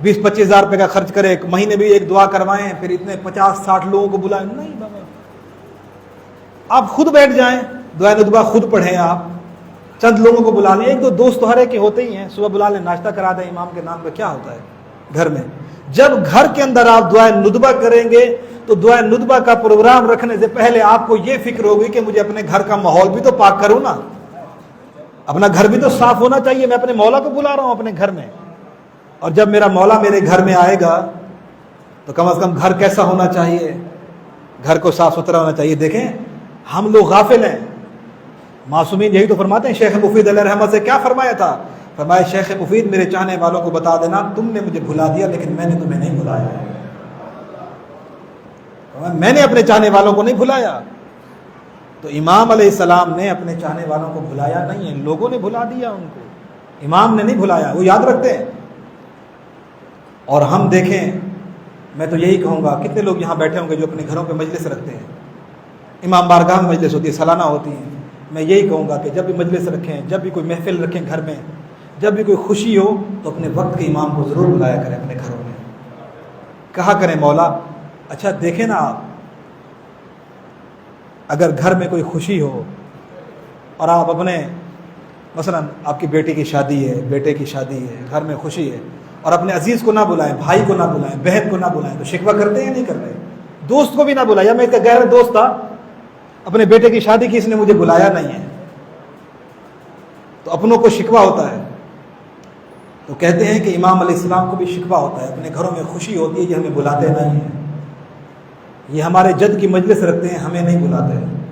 20-25 ہزار روپے کا خرچ کرے، ایک مہینے بھی ایک دعا کروائیں پھر اتنے 50-60 لوگوں کو بلائیں۔ نہیں بابا، آپ خود بیٹھ جائیں، دعا ندبہ خود پڑھیں، آپ چند لوگوں کو بلا لیں، ایک دو دوست تو ہر ایک کے ہوتے ہی ہیں، صبح بلا لیں، ناشتہ کرا دیں امام کے نام پہ، کیا ہوتا ہے گھر میں۔ جب گھر کے اندر آپ دعا ندبہ کریں گے تو دعا ندبہ کا پروگرام رکھنے سے پہلے آپ کو یہ فکر ہوگی کہ مجھے اپنے گھر کا ماحول بھی تو پاک کروں نا، اپنا گھر بھی تو صاف ہونا چاہیے، میں اپنے مولا کو بلا رہا ہوں اپنے گھر میں، اور جب میرا مولا میرے گھر میں آئے گا تو کم از کم گھر کیسا ہونا چاہیے، گھر کو صاف ستھرا ہونا چاہیے۔ دیکھیں ہم لوگ غافل ہیں، معصومین یہی تو فرماتے ہیں۔ شیخ مفید علیہ رحمت سے کیا فرمایا تھا؟ فرمایا شیخ مفید میرے چاہنے والوں کو بتا دینا تم نے مجھے بھلا دیا لیکن میں نے تمہیں نہیں بھلایا، میں نے اپنے چاہنے والوں کو نہیں بھلایا۔ تو امام علیہ السلام نے اپنے چاہنے والوں کو بھلایا نہیں ہے، لوگوں نے بھلا دیا ان کو، امام نے نہیں بھلایا، وہ یاد رکھتے ہیں۔ اور ہم دیکھیں، میں تو یہی کہوں گا، کتنے لوگ یہاں بیٹھے ہوں گے جو اپنے گھروں پہ مجلس رکھتے ہیں، امام بارگاہ میں مجلس ہوتی ہے، سالانہ ہوتی ہیں۔ میں یہی کہوں گا کہ جب بھی مجلس رکھیں، جب بھی کوئی محفل رکھیں گھر میں، جب بھی کوئی خوشی ہو تو اپنے وقت کے امام کو ضرور بلایا کریں اپنے گھروں میں، کہا کریں مولا اچھا دیکھیں نا آپ، اگر گھر میں کوئی خوشی ہو اور آپ اپنے مثلا آپ کی بیٹی کی شادی ہے، بیٹے کی شادی ہے، گھر میں خوشی ہے، اور اپنے عزیز کو نہ بلائیں، بھائی کو نہ بلائیں، بہن کو نہ بلائیں، تو شکوہ کرتے ہیں یا نہیں کرتے؟ دوست کو بھی نہ بلایا، میں اس کا غیر دوست تھا، اپنے بیٹے کی شادی کی، اس نے مجھے بلایا نہیں ہے، تو اپنوں کو شکوہ ہوتا ہے۔ تو کہتے ہیں کہ امام علیہ السلام کو بھی شکوہ ہوتا ہے، اپنے گھروں میں خوشی ہوتی ہے، یہ ہمیں بلاتے نہیں ہیں، یہ ہمارے جد کی مجلس رکھتے ہیں، ہمیں نہیں بلاتے ہیں۔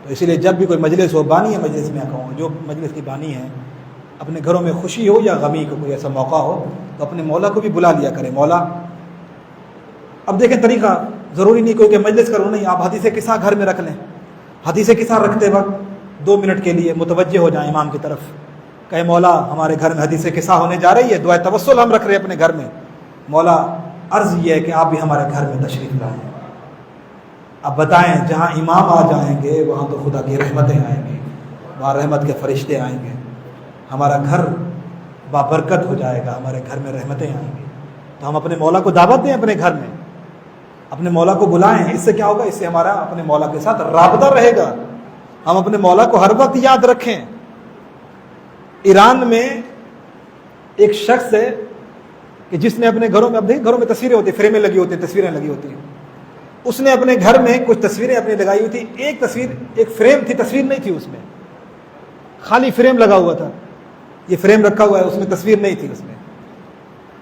تو اسی لیے جب بھی کوئی مجلس ہو، بانی ہے مجلس میں کہوں، جو مجلس کی بانی ہے، اپنے گھروں میں خوشی ہو یا غمی کو کوئی ایسا موقع ہو تو اپنے مولا کو بھی بلا لیا کرے، مولا۔ اب دیکھیں طریقہ، ضروری نہیں کوئی کہ مجلس کرو، نہیں، آپ حدیث قصہ گھر میں رکھ لیں، حدیث قصہ رکھتے وقت 2 منٹ کے لیے متوجہ ہو جائیں امام کی طرف، کہے مولا ہمارے گھر میں حدیث قصہ ہونے جا رہی ہے، دعائے توسل ہم رکھ رہے ہیں اپنے گھر میں، مولا عرض یہ ہے کہ آپ بھی ہمارے گھر میں تشریف لائیں۔ اب بتائیں جہاں امام آ جائیں گے وہاں تو خدا کی رحمتیں آئیں گی، وہاں رحمت کے فرشتے آئیں گے، ہمارا گھر بابرکت ہو جائے گا، ہمارے گھر میں رحمتیں آئیں گی۔ تو ہم اپنے مولا کو دعوت دیں، اپنے گھر میں اپنے مولا کو بلائیں۔ اس سے کیا ہوگا؟ اس سے ہمارا اپنے مولا کے ساتھ رابطہ رہے گا، ہم اپنے مولا کو ہر وقت یاد رکھیں۔ ایران میں ایک شخص ہے کہ جس نے اپنے گھروں میں تصویریں ہوتی، فریمیں لگی ہوتی ہیں، تصویریں لگی ہوتی ہیں، اس نے اپنے گھر میں کچھ تصویریں اپنی لگائی ہوئی تھی۔ ایک فریم تھی، تصویر نہیں تھی اس میں، خالی فریم لگا ہوا تھا۔ یہ فریم رکھا ہوا ہے، اس میں تصویر نہیں تھی اس میں۔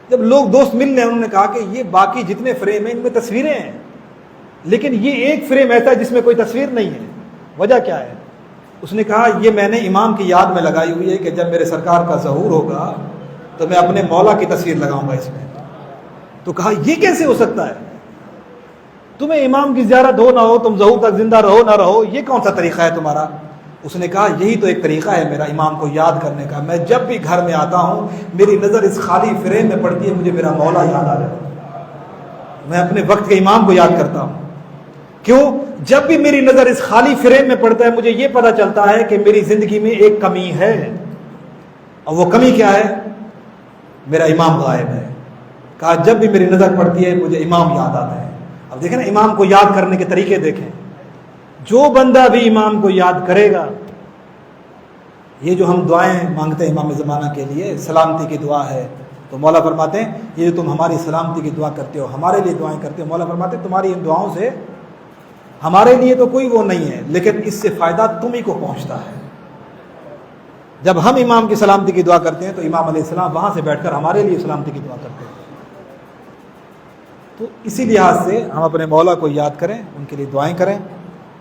جب لوگ دوست مل رہے ہیں، انہوں نے کہا کہ یہ باقی جتنے فریم ہیں ان میں تصویریں ہیں، لیکن یہ ایک فریم ایسا ہے جس میں کوئی تصویر نہیں ہے، وجہ کیا ہے؟ اس نے کہا یہ میں نے امام کی یاد میں لگائی ہوئی ہے کہ جب میرے سرکار کا ظہور ہوگا تو میں اپنے مولا کی تصویر لگاؤں گا اس میں۔ تو کہا یہ کیسے ہو سکتا ہے؟ تمہیں امام کی زیارت ہو نہ ہو، تم ظہور تک زندہ رہو نہ رہو، یہ کون سا طریقہ ہے تمہارا؟ اس نے کہا یہی تو ایک طریقہ ہے میرا امام کو یاد کرنے کا۔ میں جب بھی گھر میں آتا ہوں میری نظر اس خالی فریم میں پڑتی ہے، مجھے میرا مولا یاد آ جاتا ہے، میں اپنے وقت کے امام کو یاد کرتا ہوں۔ کیوں؟ جب بھی میری نظر اس خالی فریم میں پڑتا ہے مجھے یہ پتا چلتا ہے کہ میری زندگی میں ایک کمی ہے، اور وہ کمی کیا ہے؟ میرا امام غائب ہے۔ کہا جب بھی میری نظر پڑتی ہے مجھے امام یاد آتا ہے۔ اب دیکھیں نا امام کو یاد کرنے کے طریقے دیکھیں، جو بندہ بھی امام کو یاد کرے گا، یہ جو ہم دعائیں مانگتے ہیں امام زمانہ کے لیے، سلامتی کی دعا ہے، تو مولا فرماتے ہیں یہ جو تم ہماری سلامتی کی دعا کرتے ہو، ہمارے لیے دعائیں کرتے ہو، مولا فرماتے ہیں تمہاری ان دعاؤں سے ہمارے لیے تو کوئی وہ نہیں ہے، لیکن اس سے فائدہ تم ہی کو پہنچتا ہے۔ جب ہم امام کی سلامتی کی دعا کرتے ہیں تو امام علیہ السلام وہاں سے بیٹھ کر ہمارے لیے سلامتی کی دعا کرتے ہیں۔ تو اسی لحاظ سے ہم اپنے مولا کو یاد کریں، ان کے لیے دعائیں کریں۔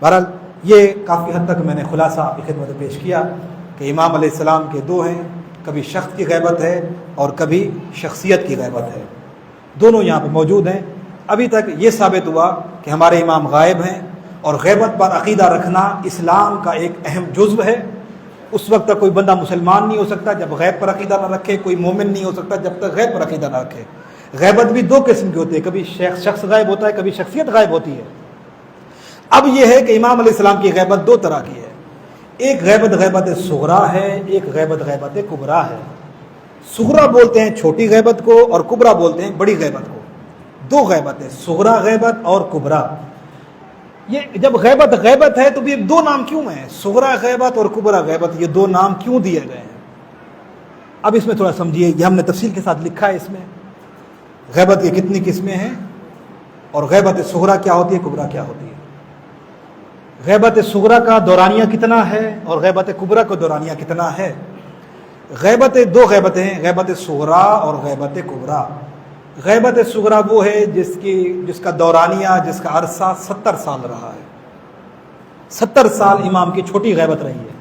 بہرحال یہ کافی حد تک میں نے خلاصہ آپ کی خدمت میں پیش کیا کہ امام علیہ السلام کے دو ہیں، کبھی شخص کی غیبت ہے اور کبھی شخصیت کی غیبت ہے، دونوں یہاں پہ موجود ہیں۔ ابھی تک یہ ثابت ہوا کہ ہمارے امام غائب ہیں، اور غیبت پر عقیدہ رکھنا اسلام کا ایک اہم جزو ہے۔ اس وقت تک کوئی بندہ مسلمان نہیں ہو سکتا جب غیب پر عقیدہ نہ رکھے، کوئی مومن نہیں ہو سکتا جب تک غیب پر عقیدہ نہ رکھے۔ غیبت بھی دو قسم کی ہوتی ہے، کبھی شخص غائب ہوتا ہے، کبھی شخصیت غائب ہوتی ہے۔ اب یہ ہے کہ امام علیہ السلام کی غیبت دو طرح کی ہے، ایک غیبت صغرا ہے، ایک غیبت کبرا ہے۔ صغرا بولتے ہیں چھوٹی غیبت کو، اور کبرا بولتے ہیں بڑی غیبت کو۔ دو غیبت ہے، صغرا غیبت اور کبرا۔ یہ جب غیبت ہے تو یہ دو نام کیوں ہیں؟ صغرا غیبت اور کبرا غیبت، یہ دو نام کیوں دیے گئے ہیں؟ اب اس میں تھوڑا سمجھیے، یہ ہم نے تفصیل کے ساتھ لکھا ہے اس میں غیبت کی کتنی قسمیں ہیں، اور غیبت صغرا کیا ہوتی ہے، کبرا کیا ہوتی ہے۔ غیبت صغرا کا دورانیہ کتنا ہے اور غیبت کبرا کا دورانیہ کتنا ہے؟ دو غیبتیں ہیں، غیبت صغرا اور غیبت کبرا۔ غیبت صغرا وہ ہے جس کا دورانیہ، جس کا عرصہ 70 سال رہا ہے۔ 70 سال امام کی چھوٹی غیبت رہی ہے،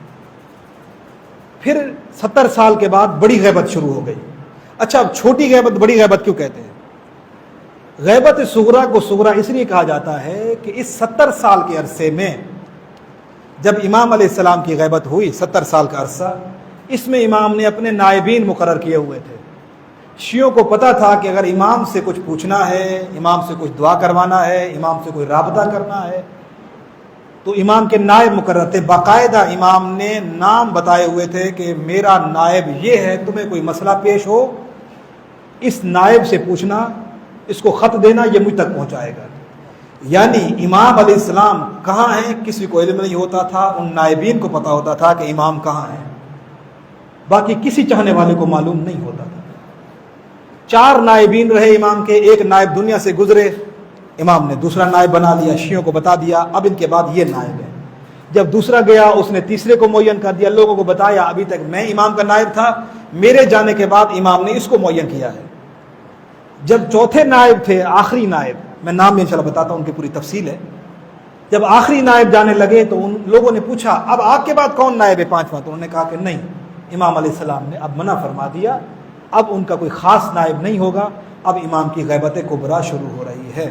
پھر 70 سال کے بعد بڑی غیبت شروع ہو گئی۔ اچھا، اب چھوٹی غیبت بڑی غیبت کیوں کہتے ہیں؟ غیبت صغرا کو صغرا اس لیے کہا جاتا ہے کہ اس 70 سال کے عرصے میں جب امام علیہ السلام کی غیبت ہوئی، 70 سال کا عرصہ، اس میں امام نے اپنے نائبین مقرر کیے ہوئے تھے۔ شیعوں کو پتہ تھا کہ اگر امام سے کچھ پوچھنا ہے، امام سے کچھ دعا کروانا ہے، امام سے کوئی رابطہ کرنا ہے، تو امام کے نائب مقرر تھے۔ باقاعدہ امام نے نام بتائے ہوئے تھے کہ میرا نائب یہ ہے، تمہیں کوئی مسئلہ پیش ہو اس نائب سے پوچھنا، اس کو خط دینا، یہ مجھ تک پہنچائے گا۔ یعنی امام علیہ السلام کہاں ہیں کسی کو علم نہیں ہوتا تھا، ان نائبین کو پتہ ہوتا تھا کہ امام کہاں ہیں، باقی کسی چاہنے والے کو معلوم نہیں ہوتا تھا۔ 4 نائبین رہے امام کے، ایک نائب دنیا سے گزرے، امام نے دوسرا نائب بنا لیا، شیعوں کو بتا دیا اب ان کے بعد یہ نائب ہے۔ جب دوسرا گیا اس نے تیسرے کو معین کر دیا، لوگوں کو بتایا ابھی تک میں امام کا نائب تھا، میرے جانے کے بعد امام نے اس کو معین کیا ہے۔ جب چوتھے نائب تھے، آخری نائب، میں نام میں انشاءاللہ بتاتا ہوں، ان کی پوری تفصیل ہے۔ جب آخری نائب جانے لگے تو ان لوگوں نے پوچھا اب آپ کے بعد کون نائب ہے 5واں؟ تو انہوں نے کہا کہ نہیں، امام علیہ السلام نے اب منع فرما دیا، اب ان کا کوئی خاص نائب نہیں ہوگا، اب امام کی غیبت کبرا شروع ہو رہی ہے۔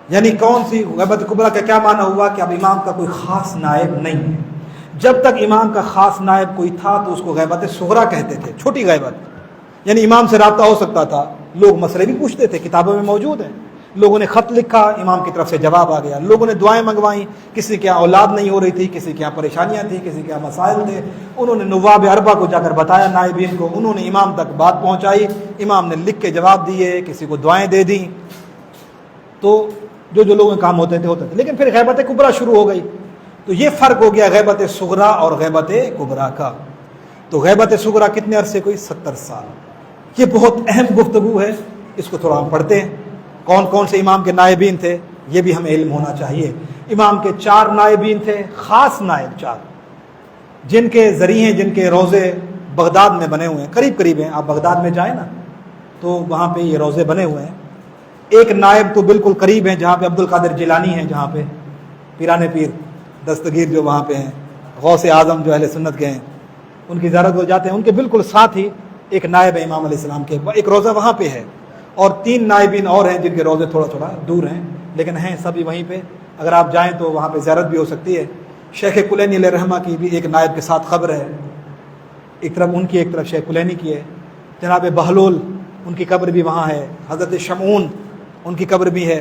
یعنی کون سی غیبت کبرا کا کیا معنی ہوا کہ اب امام کا کوئی خاص نائب نہیں ہے۔ جب تک امام کا خاص نائب کوئی تھا تو اس کو غیبت صغرا کہتے تھے، چھوٹی غیبت، یعنی امام سے رابطہ ہو سکتا تھا، لوگ مسئلے بھی پوچھتے تھے، کتابوں میں موجود ہیں، لوگوں نے خط لکھا، امام کی طرف سے جواب آ گیا، لوگوں نے دعائیں منگوائیں، کسی کے یہاں اولاد نہیں ہو رہی تھی، کسی کے یہاں پریشانیاں تھیں، کسی کے یہاں مسائل تھے، انہوں نے نواب اربع کو جا کر بتایا، نائبین کو، انہوں نے امام تک بات پہنچائی، امام نے لکھ کے جواب دیے، کسی کو دعائیں دے دیں، تو جو لوگوں کے کام ہوتے تھے لیکن پھر غیبت کبریٰ شروع ہو گئی. تو یہ فرق ہو گیا غیبت صغریٰ اور غیبت کبریٰ کا. تو غیبت صغریٰ کتنے عرصے کوئی 70 سال. یہ بہت اہم گفتگو ہے، اس کو تھوڑا ہم پڑھتے ہیں. کون کون سے امام کے نائبین تھے یہ بھی ہمیں علم ہونا چاہیے. امام کے 4 نائبین تھے، خاص نائب 4، جن کے ذریعے جن کے روضے بغداد میں بنے ہوئے ہیں، قریب قریب ہیں. آپ بغداد میں جائیں نا تو وہاں پہ یہ روضے بنے ہوئے ہیں. ایک نائب تو بالکل قریب ہیں جہاں پہ عبد القادر جیلانی ہیں، جہاں پہ پیران پیر دستگیر جو وہاں پہ ہیں، غوث اعظم جو اہل سنت کے ہیں، ان کی زیارت ہو جاتے ہیں. ان کے بالکل ساتھ ہی ایک نائب ہے امام علیہ السلام کے، ایک روضہ وہاں پہ ہے، اور 3 نائبین اور ہیں جن کے روضے تھوڑا تھوڑا دور ہیں لیکن ہیں سبھی وہیں پہ. اگر آپ جائیں تو وہاں پہ زیارت بھی ہو سکتی ہے. شیخ کلینی علیہ رحمہ کی بھی ایک نائب کے ساتھ قبر ہے، ایک طرف ان کی، ایک طرف شیخ کلینی کی ہے. جناب بہلول ان کی قبر بھی وہاں ہے، حضرت شمعون ان کی قبر بھی ہے.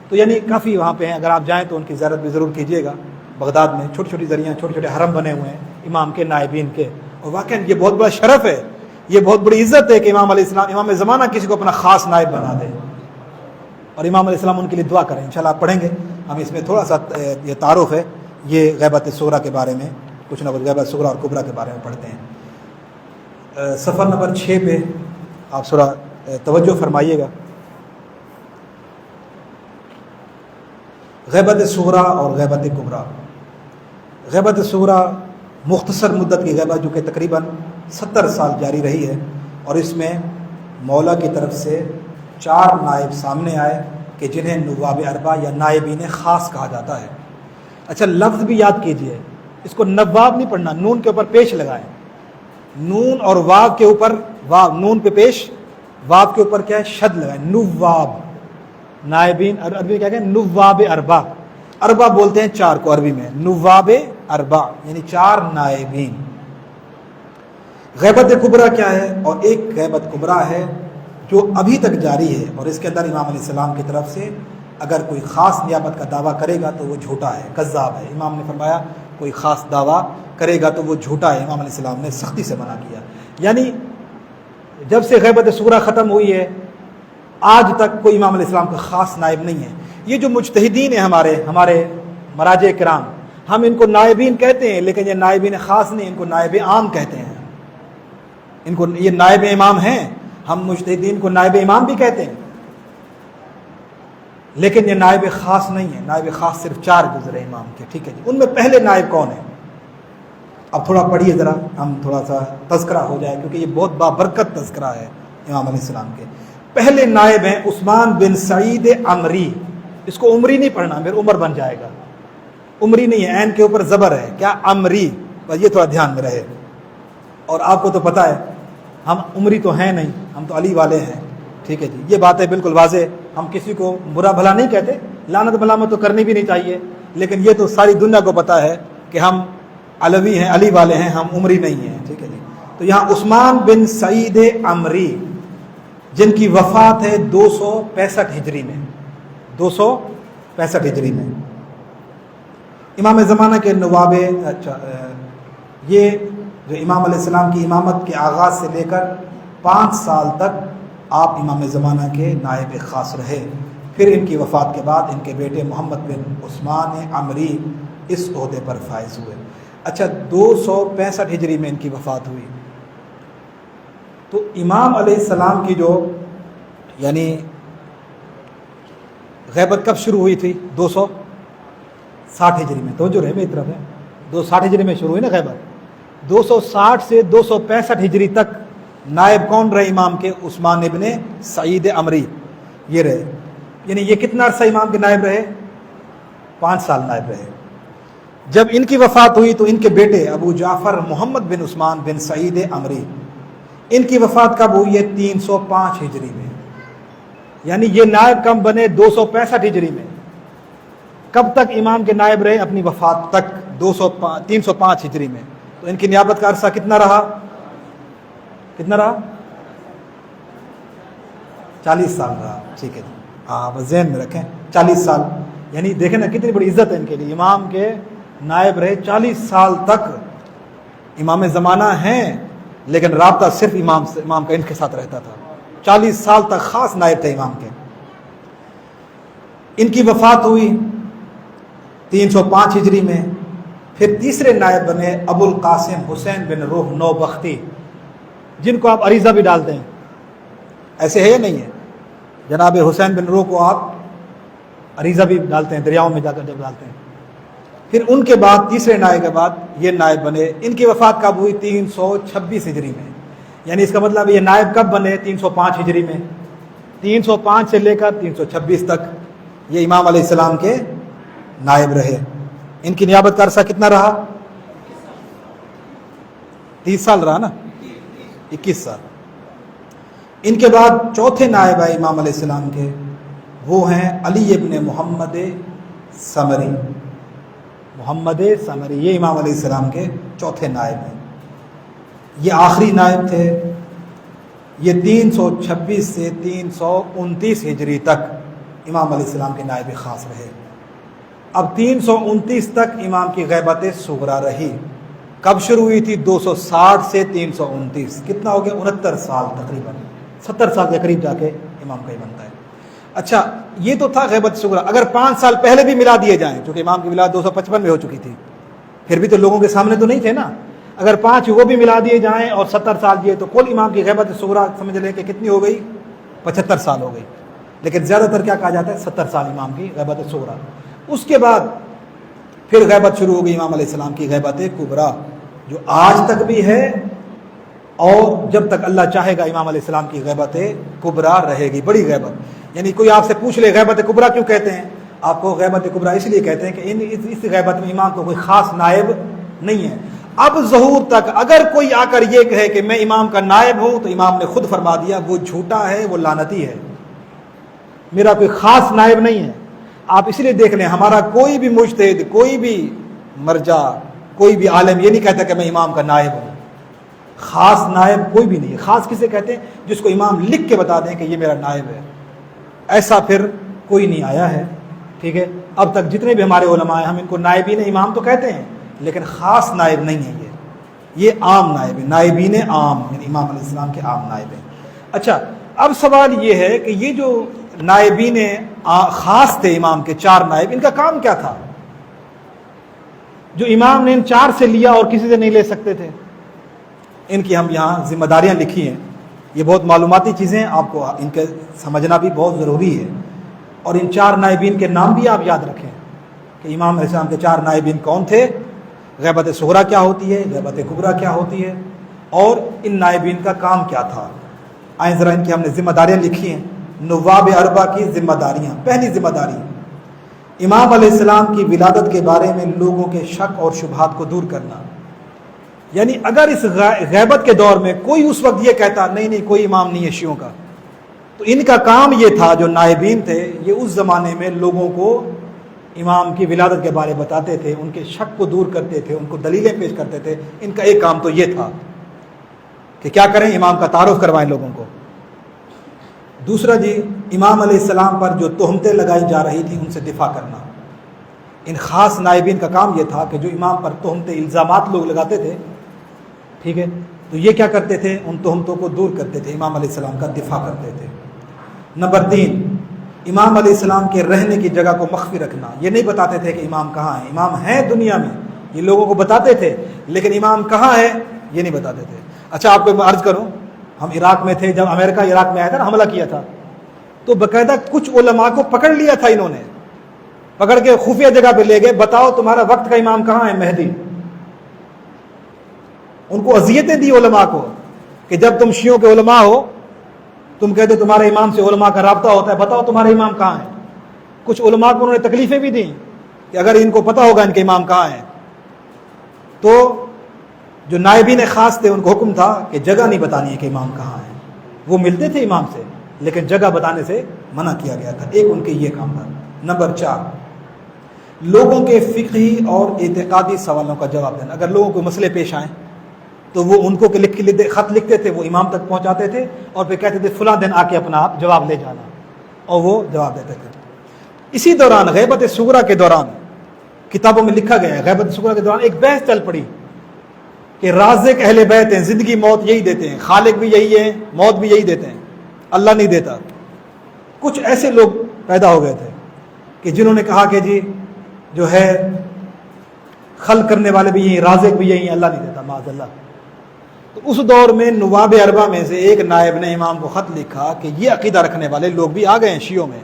تو یعنی کافی وہاں پہ ہیں. اگر آپ جائیں تو ان کی زیارت بھی ضرور کیجیے گا. بغداد میں چھوٹی چھوٹی ذریعہ، چھوٹے چھوٹے حرم بنے ہوئے ہیں امام کے نائبین کے، اور واقعی یہ بہت بڑا شرف ہے، یہ بہت بڑی عزت ہے کہ امام علیہ السلام، امام زمانہ کسی کو اپنا خاص نائب بنا دے اور امام علیہ السلام ان کے لیے دعا کریں. انشاءاللہ آپ پڑھیں گے. ہم اس میں تھوڑا سا یہ تعارف ہے یہ غیبت صغریٰ کے بارے میں، کچھ نہ کچھ غیبت صغریٰ اور کبریٰ کے بارے میں پڑھتے ہیں. صفحہ نمبر 6 پہ آپ تھوڑا توجہ فرمائیے گا. غیبت صغریٰ اور غیبت کبریٰ. غیبت صغریٰ مختصر مدت کی غیبت جو کہ تقریباً 70 سال جاری رہی ہے، اور اس میں مولا کی طرف سے 4 نائب سامنے آئے کہ جنہیں نواب اربع یا نائبین خاص کہا جاتا ہے. اچھا لفظ بھی یاد کیجئے، اس کو نواب نہیں پڑھنا، نون کے اوپر پیش لگائیں. نون اور واو کے اوپر، واو نون پہ پیش، واو کے اوپر کیا ہے شد لگائیں. نواب نائبین، عربی میں کیا کہیں نواب اربع. اربع بولتے ہیں 4 کو عربی میں، نواب اربع یعنی 4 نائبین. غیبت کبریٰ کیا ہے؟ اور ایک غیبت کبریٰ ہے جو ابھی تک جاری ہے، اور اس کے اندر امام علیہ السلام کی طرف سے اگر کوئی خاص نیابت کا دعویٰ کرے گا تو وہ جھوٹا ہے، کذاب ہے. امام نے فرمایا کوئی خاص دعویٰ کرے گا تو وہ جھوٹا ہے. امام علیہ السلام نے سختی سے منع کیا. یعنی جب سے غیبت صغریٰ ختم ہوئی ہے آج تک کوئی امام علیہ السلام کا خاص نائب نہیں ہے. یہ جو مجتہدین ہیں ہمارے مراجع کرام، ہم ان کو نائبین کہتے ہیں لیکن یہ نائبین خاص نہیں، ان کو نائب عام کہتے ہیں. ان کو یہ نائب امام ہیں، ہم مجتہدین کو نائب امام بھی کہتے ہیں لیکن یہ نائب خاص نہیں ہے. نائب خاص صرف 4 گزرے امام کے. ٹھیک ہے جی. ان میں پہلے نائب کون ہیں؟ اب تھوڑا پڑھیے ذرا، ہم تھوڑا سا تذکرہ ہو جائے کیونکہ یہ بہت بابرکت تذکرہ ہے امام علیہ السلام کے. پہلے نائب ہیں عثمان بن سعید عمری. اس کو عمری نہیں پڑھنا، پھر عمر بن جائے گا. عمری نہیں ہے، عین کے اوپر زبر ہے. کیا؟ عمری. بس یہ تھوڑا دھیان میں رہے. اور آپ کو تو پتہ ہے ہم عمری تو ہیں نہیں، ہم تو علی والے ہیں. ٹھیک ہے جی. یہ بات ہے بالکل واضح. ہم کسی کو برا بھلا نہیں کہتے، لعنت ملامت تو کرنی بھی نہیں چاہیے، لیکن یہ تو ساری دنیا کو پتہ ہے کہ ہم علوی ہیں، علی والے ہیں، ہم عمری نہیں ہیں. ٹھیک ہے جی. تو یہاں عثمان بن سعید عمری جن کی وفات ہے 265 ہجری میں، 265 ہجری میں. امام زمانہ کے نواب. اچھا یہ جو امام علیہ السلام کی امامت کے آغاز سے لے کر 5 سال تک آپ امام زمانہ کے نائب خاص رہے. پھر ان کی وفات کے بعد ان کے بیٹے محمد بن عثمان عمری اس عہدے پر فائز ہوئے. اچھا 265 ہجری میں ان کی وفات ہوئی. تو امام علیہ السلام کی جو یعنی غیبت کب شروع ہوئی تھی؟ 260 ہجری میں. تو جو رہے میری طرف ہے 260 ہجری میں شروع ہوئی نا غیبت. 260 سے 265 ہجری تک نائب کون رہے امام کے؟ عثمان ابن سعید عمری یہ رہے. یعنی یہ کتنا عرصہ امام کے نائب رہے؟ 5 سال نائب رہے. جب ان کی وفات ہوئی تو ان کے بیٹے ابو جعفر محمد بن عثمان بن سعید عمری، ان کی وفات کب ہوئی ہے؟ 305 ہجری میں. یعنی یہ نائب کم بنے 265 ہجری میں. کب تک امام کے نائب رہے؟ اپنی وفات تک 305 ہجری میں. تو ان کی نیابت کا عرصہ کتنا رہا؟ 40 سال رہا. ٹھیک ہے جی. ہاں بس ذہن میں رکھیں 40 سال، یعنی دیکھیں نا کتنی بڑی عزت ہے ان کے لیے، امام کے نائب رہے 40 سال تک، امام زمانہ ہیں لیکن رابطہ صرف امام کا ان کے ساتھ رہتا تھا، 40 سال تک خاص نائب تھے امام کے۔ ان کی وفات ہوئی 305 ہجری میں، پھر تیسرے نائب بنے ابو القاسم حسین بن روح نوبختی، جن کو آپ عریضہ بھی ڈالتے ہیں، ایسے ہے یا نہیں ہے؟ جناب حسین بن روح کو آپ عریضہ بھی ڈالتے ہیں، دریاؤں میں جا کر جب ڈالتے ہیں۔ پھر ان کے بعد تیسرے نائب کے بعد یہ نائب بنے، ان کی وفات کب ہوئی؟ 326 ہجری میں، یعنی اس کا مطلب یہ نائب کب بنے؟ 305 ہجری میں، 305 سے لے کر 326 تک یہ امام علیہ السلام کے نائب رہے۔ ان کی نیابت کا عرصہ کتنا رہا؟ 30 سال رہا نا، 21 سال۔ ان کے بعد چوتھے نائب آئے امام علیہ السلام کے، وہ ہیں علی ابن محمد سمری، محمد سمری، یہ امام علیہ السلام کے چوتھے نائب ہیں، یہ آخری نائب تھے۔ یہ 326 سے 329 ہجری تک امام علیہ السلام کے نائب خاص رہے۔ اب 329 تک امام کی غیبت صغریٰ رہی۔ کب شروع ہوئی تھی؟ 260 سے 329، کتنا ہو گیا؟ 69 سال تقریباً، 70 سال کے قریب جا کے امام کا ہی بنتا ہے۔ اچھا یہ تو تھا غیبت صغریٰ، اگر 5 سال پہلے بھی ملا دیے جائیں، چونکہ امام کی ولادت 255 میں ہو چکی تھی، پھر بھی تو لوگوں کے سامنے تو نہیں تھے نا، اگر 5 وہ بھی ملا دیے جائیں اور 70 سال دیے تو کل امام کی غیبت صغریٰ سمجھ لیں کہ کتنی ہو گئی؟ 75 سال ہو گئی، لیکن زیادہ تر کیا کہا جاتا ہے؟ 70 سال امام کی غیبت صغریٰ۔ اس کے بعد پھر غیبت شروع ہو گئی امام علیہ السلام کی غیبت کبریٰ، جو آج تک بھی ہے اور جب تک اللہ چاہے گا امام علیہ السلام کی غیبت کبریٰ رہے گی، بڑی غیبت۔ یعنی کوئی آپ سے پوچھ لے غیبت کبریٰ کیوں کہتے ہیں، آپ کو غیبت کبریٰ اس لیے کہتے ہیں کہ اس غیبت میں امام کو کوئی خاص نائب نہیں ہے۔ اب ظہور تک اگر کوئی آ کر یہ کہے کہ میں امام کا نائب ہوں تو امام نے خود فرما دیا وہ جھوٹا ہے، وہ لعنتی ہے، میرا کوئی خاص نائب نہیں ہے۔ آپ اس لیے دیکھ لیں ہمارا کوئی بھی مجتہد، کوئی بھی مرجع، کوئی بھی عالم یہ نہیں کہتا کہ میں امام کا نائب ہوں، خاص نائب کوئی بھی نہیں ہے۔ خاص کسے کہتے ہیں؟ جس کو امام لکھ کے بتا دیں کہ یہ میرا نائب ہے، ایسا پھر کوئی نہیں آیا ہے، ٹھیک ہے۔ اب تک جتنے بھی ہمارے علماء ہیں ہم ان کو نائبین امام تو کہتے ہیں، لیکن خاص نائب نہیں ہے، یہ عام نائب ہے، نائبین عام، یعنی امام علیہ السلام کے عام نائب ہیں۔ اچھا اب سوال یہ ہے کہ یہ جو نائبین خاص تھے امام کے 4 نائب، ان کا کام کیا تھا جو امام نے ان 4 سے لیا اور کسی سے نہیں لے سکتے تھے؟ ان کی ہم یہاں ذمہ داریاں لکھی ہیں، یہ بہت معلوماتی چیزیں، آپ کو ان کے سمجھنا بھی بہت ضروری ہے، اور ان 4 نائبین کے نام بھی آپ یاد رکھیں کہ امام علیہ السلام کے 4 نائبین کون تھے، غیبت صغریٰ کیا ہوتی ہے، غیبت کبریٰ کیا ہوتی ہے، اور ان نائبین کا کام کیا تھا۔ آئیں ذرا ان کی ہم نے ذمہ داریاں لکھی ہیں، نواب اربع کی ذمہ داریاں۔ پہلی ذمہ داری، امام علیہ السلام کی ولادت کے بارے میں لوگوں کے شک اور شبہات کو دور کرنا۔ یعنی اگر اس غیبت کے دور میں کوئی اس وقت یہ کہتا نہیں کوئی امام نہیں ہے شیعوں کا، تو ان کا کام یہ تھا، جو نائبین تھے یہ اس زمانے میں لوگوں کو امام کی ولادت کے بارے بتاتے تھے، ان کے شک کو دور کرتے تھے، ان کو دلیلیں پیش کرتے تھے۔ ان کا ایک کام تو یہ تھا کہ کیا کریں، امام کا تعارف کروائیں لوگوں کو۔ دوسرا جی، امام علیہ السلام پر جو تہمتیں لگائی جا رہی تھیں ان سے دفاع کرنا۔ ان خاص نائبین کا کام یہ تھا کہ جو امام پر تہمتیں، الزامات لوگ لگاتے تھے، ٹھیک ہے، تو یہ کیا کرتے تھے، ان تہمتوں کو دور کرتے تھے، امام علیہ السلام کا دفاع کرتے تھے۔ نمبر 3، امام علیہ السلام کے رہنے کی جگہ کو مخفی رکھنا۔ یہ نہیں بتاتے تھے کہ امام کہاں ہے، امام ہیں دنیا میں، یہ لوگوں کو بتاتے تھے، لیکن امام کہاں ہے یہ نہیں بتاتے تھے۔ اچھا آپ کو میں عرض کروں، ہم عراق میں تھے، جب امریکہ عراق میں آیا تھا نا، حملہ کیا تھا، تو باقاعدہ کچھ علماء کو پکڑ لیا تھا، انہوں نے پکڑ کے خفیہ جگہ پہ لے گئے، بتاؤ تمہارا وقت کا امام کہاں ہے، مہدی۔ ان کو اذیتیں دی علماء کو کہ جب تم شیعوں کے علماء ہو، تم کہتے تمہارے امام سے علماء کا رابطہ ہوتا ہے، بتاؤ تمہارے امام کہاں ہیں۔ کچھ علماء کو انہوں نے تکلیفیں بھی دیں کہ اگر ان کو پتہ ہوگا ان کے امام کہاں ہیں، تو جو نائبین خاص تھے ان کو حکم تھا کہ جگہ نہیں بتانی ہے کہ امام کہاں ہے۔ وہ ملتے تھے امام سے لیکن جگہ بتانے سے منع کیا گیا تھا، ایک ان کے یہ کام تھا۔ نمبر 4، لوگوں کے فقہی اور اعتقادی سوالوں کا جواب دینا۔ اگر لوگوں کو مسئلے پیش آئیں تو وہ ان کو خط لکھتے تھے، وہ امام تک پہنچاتے تھے اور پھر کہتے تھے فلاں دن آ کے اپنا آپ جواب لے جانا۔ اور وہ جواب دیتے تھے۔ اسی دوران غیبت صغریٰ کے دوران کتابوں میں لکھا گیا ہے، غیبت صغریٰ کے دوران ایک بحث چل پڑی کہ رازق اہل بیت ہیں، زندگی موت یہی دیتے ہیں، خالق بھی یہی ہے، موت بھی یہی دیتے ہیں، اللہ نہیں دیتا۔ کچھ ایسے لوگ پیدا ہو گئے تھے کہ جنہوں نے کہا کہ جی جو ہے خلق کرنے والے بھی یہی، رازق بھی یہی، اللہ نہیں دیتا، معاذ اللہ۔ تو اس دور میں نواب اربعہ میں سے ایک نائب نے امام کو خط لکھا کہ یہ عقیدہ رکھنے والے لوگ بھی آ گئے ہیں شیعوں میں۔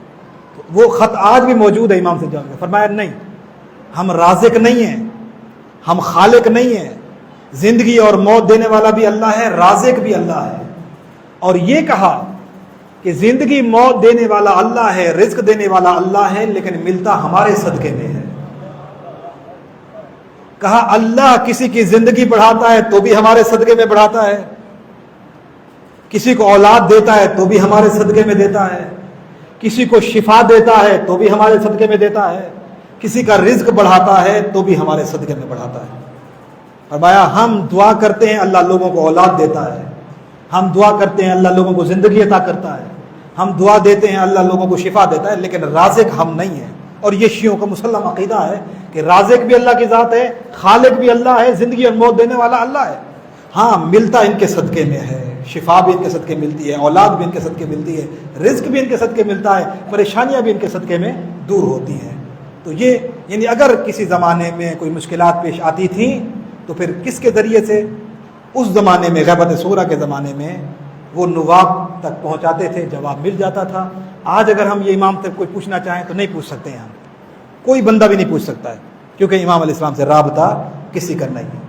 وہ خط آج بھی موجود ہے امام سے جواب میں۔ فرمایا نہیں، ہم رازق نہیں ہیں، ہم خالق نہیں ہیں، زندگی اور موت دینے والا بھی اللہ ہے، رازق بھی اللہ ہے۔ اور یہ کہا کہ زندگی موت دینے والا اللہ ہے، رزق دینے والا اللہ ہے، لیکن ملتا ہمارے صدقے میں ہے۔ کہا اللہ کسی کی زندگی بڑھاتا ہے تو بھی ہمارے صدقے میں بڑھاتا ہے، کسی کو اولاد دیتا ہے تو بھی ہمارے صدقے میں دیتا ہے، کسی کو شفا دیتا ہے تو بھی ہمارے صدقے میں دیتا ہے، کسی کا رزق بڑھاتا ہے تو بھی ہمارے صدقے میں بڑھاتا ہے۔ فرمایا ہم دعا کرتے ہیں اللہ لوگوں کو اولاد دیتا ہے، ہم دعا کرتے ہیں اللہ لوگوں کو زندگی عطا کرتا ہے، ہم دعا دیتے ہیں اللہ لوگوں کو شفا دیتا ہے، لیکن رازق ہم نہیں ہیں۔ اور یہ شیعوں کا مسلم عقیدہ ہے کہ رازق بھی اللہ کی ذات ہے، خالق بھی اللہ ہے، زندگی اور موت دینے والا اللہ ہے۔ ہاں ملتا ان کے صدقے میں ہے، شفا بھی ان کے صدقے ملتی ہے، اولاد بھی ان کے صدقے ملتی ہے، رزق بھی ان کے صدقے ملتا ہے، پریشانیاں بھی ان کے صدقے میں دور ہوتی ہیں۔ تو یہ یعنی اگر کسی زمانے میں کوئی مشکلات پیش آتی تھیں تو پھر کس کے ذریعے سے؟ اس زمانے میں غیبت صغریٰ کے زمانے میں وہ نواب تک پہنچاتے تھے، جواب مل جاتا تھا۔ آج اگر ہم یہ امام تک کوئی پوچھنا چاہیں تو نہیں پوچھ سکتے ہیں، ہم کوئی بندہ بھی نہیں پوچھ سکتا ہے، کیونکہ امام علیہ السلام سے رابطہ کسی کا نہیں ہے۔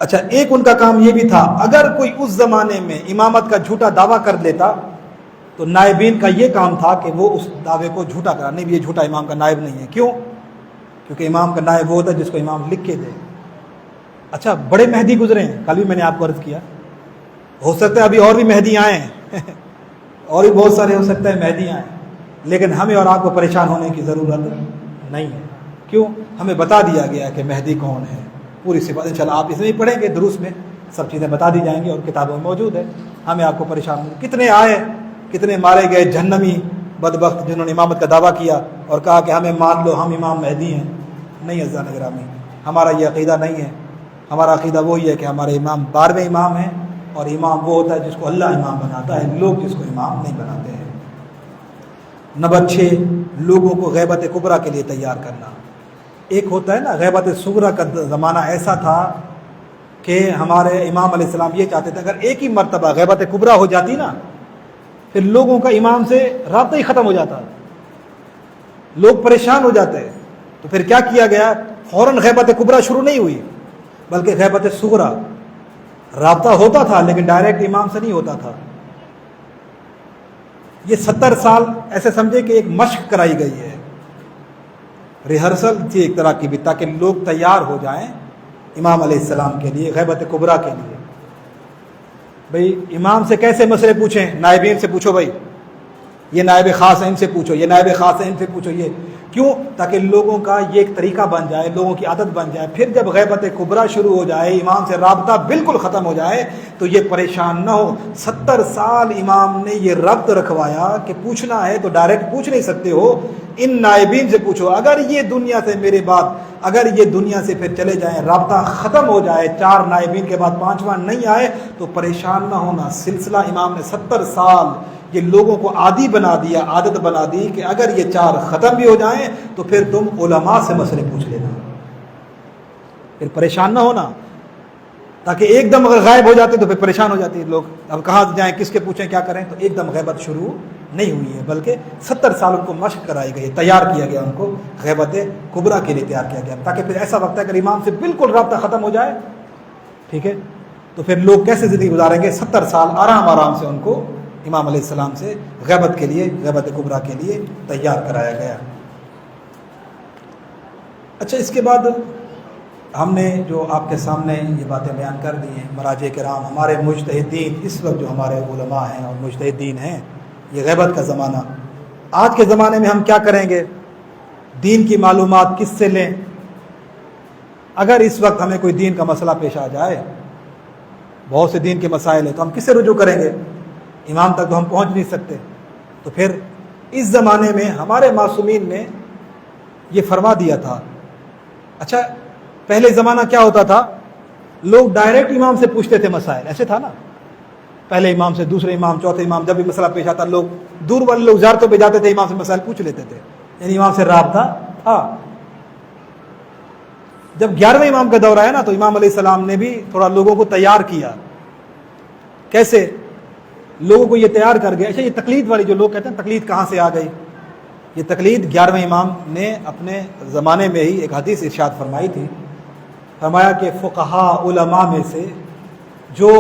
اچھا ایک ان کا کام یہ بھی تھا، اگر کوئی اس زمانے میں امامت کا جھوٹا دعویٰ کر لیتا تو نائبین کا یہ کام تھا کہ وہ اس دعوے کو جھوٹا کرا، نہیں یہ جھوٹا امام کا نائب نہیں ہے۔ کیوں؟ کیونکہ امام کا نائب وہ ہوتا ہے جس کو امام لکھ کے دے۔ اچھا بڑے مہدی گزرے ہیں، کل بھی میں نے آپ کو عرض کیا، ہو سکتا ہے ابھی اور بھی مہدی آئے ہیں اور بھی بہت سارے ہو سکتا ہے مہدی آئیں، لیکن ہمیں اور آپ کو پریشان ہونے کی ضرورت نہیں ہے۔ کیوں؟ ہمیں بتا دیا گیا کہ مہدی کون ہے، پوری صفات انشاءاللہ آپ اس میں ہی پڑھیں گے، دروس میں سب چیزیں بتا دی جائیں گی اور کتابوں میں موجود ہے۔ ہمیں آپ کو پریشان ہونے، کتنے آئے، کتنے مارے گئے جہنمی بدبخت جنہوں نے امامت کا دعویٰ کیا اور کہا کہ ہمیں مان لو ہم امام مہدی ہیں۔ نہیں عزیزان گرامی، ہمارا یہ عقیدہ نہیں ہے۔ ہمارا عقیدہ وہی ہے کہ ہمارے امام 12ویں امام ہیں، اور امام وہ ہوتا ہے جس کو اللہ امام بناتا ہے، لوگ جس کو امام نہیں بناتے ہیں۔ نمبر 6، لوگوں کو غیبت کبریٰ کے لیے تیار کرنا۔ ایک ہوتا ہے نا غیبت صغریٰ کا زمانہ ایسا تھا کہ ہمارے امام علیہ السلام یہ چاہتے تھے اگر ایک ہی مرتبہ غیبت کبریٰ ہو جاتی نا، پھر لوگوں کا امام سے رابطہ ہی ختم ہو جاتا، لوگ پریشان ہو جاتے۔ تو پھر کیا کیا گیا؟ فوراً غیبت کبریٰ شروع نہیں ہوئی، بلکہ غیبت صغریٰ رابطہ ہوتا تھا لیکن ڈائریکٹ امام سے نہیں ہوتا تھا۔ یہ 70 سال ایسے سمجھے کہ ایک مشق کرائی گئی ہے، ریہرسل تھی ایک طرح کی بھی، تاکہ لوگ تیار ہو جائیں امام علیہ السلام کے لیے، غیبت کبریٰ کے لیے۔ بھئی امام سے کیسے مسئلے پوچھیں؟ نائبین سے پوچھو، بھائی یہ نائب خاص ہیں ان سے پوچھو، یہ نائب خاص ہیں ان سے پوچھو۔ یہ کیوں؟ تاکہ لوگوں کا یہ ایک طریقہ بن جائے، لوگوں کی عادت بن جائے، پھر جب غیبت کبریٰ شروع ہو جائے، امام سے رابطہ بالکل ختم ہو جائے تو یہ پریشان نہ ہو۔ 70 سال امام نے یہ ربط رکھوایا کہ پوچھنا ہے تو ڈائریکٹ پوچھ نہیں سکتے ہو، ان نائبین سے پوچھو۔ اگر یہ دنیا سے میرے بعد اگر یہ دنیا سے پھر چلے جائیں، رابطہ ختم ہو جائے، 4 نائبین کے بعد 5واں نہیں آئے تو پریشان نہ ہونا۔ سلسلہ امام نے 70 سال یہ لوگوں کو عادی بنا دیا، عادت بنا دی کہ اگر یہ 4 ختم بھی ہو جائیں تو پھر تم علماء سے مسئلے پوچھ لینا، پھر پریشان نہ ہونا۔ تاکہ ایک دم اگر غائب ہو جاتے تو پھر پریشان ہو جاتے لوگ، اب کہاں جائیں، کس کے پوچھیں، کیا کریں۔ تو ایک دم غیبت شروع نہیں ہوئی ہے، بلکہ 70 سال ان کو مشق کرائی گئی، تیار کیا گیا، ان کو غیبت کبریٰ کے لیے تیار کیا گیا، تاکہ پھر ایسا وقت ہے اگر امام سے بالکل رابطہ ختم ہو جائے، ٹھیک ہے، تو پھر لوگ کیسے زندگی گزاریں گے؟ 70 سال آرام سے ان کو امام علیہ السلام سے غیبت کے لیے، غیبت کبریٰ کے لیے تیار کرایا گیا۔ اچھا اس کے بعد ہم نے جو آپ کے سامنے یہ باتیں بیان کر دی ہیں، مراجع کرام، ہمارے مجتہدین، اس وقت جو ہمارے علماء ہیں اور مجتہدین ہیں، یہ غیبت کا زمانہ، آج کے زمانے میں ہم کیا کریں گے؟ دین کی معلومات کس سے لیں؟ اگر اس وقت ہمیں کوئی دین کا مسئلہ پیش آ جائے، بہت سے دین کے مسائل ہیں، تو ہم کس سے رجوع کریں گے؟ امام تک تو ہم پہنچ نہیں سکتے، تو پھر اس زمانے میں ہمارے معصومین نے یہ فرما دیا تھا. اچھا پہلے زمانہ کیا ہوتا تھا, لوگ ڈائریکٹ امام سے پوچھتے تھے مسائل, ایسے تھا نا, پہلے امام سے, دوسرے امام, چوتھے امام, جب بھی مسئلہ پیش آتا لوگ دور والے لوگ زیارتوں پہ جاتے تھے, امام سے مسائل پوچھ لیتے تھے, یعنی امام سے رابطہ تھا. جب 11ویں امام کا دور آیا نا تو امام علیہ السلام نے بھی تھوڑا لوگوں کو تیار کیا. کیسے لوگوں کو یہ تیار کر گئے. اچھا یہ تقلید والی جو لوگ کہتے ہیں تقلید کہاں سے آ گئی, یہ تقلید 11ویں امام نے اپنے زمانے میں ہی ایک حدیث ارشاد فرمائی تھی. فرمایا کہ فقہا علماء میں سے جو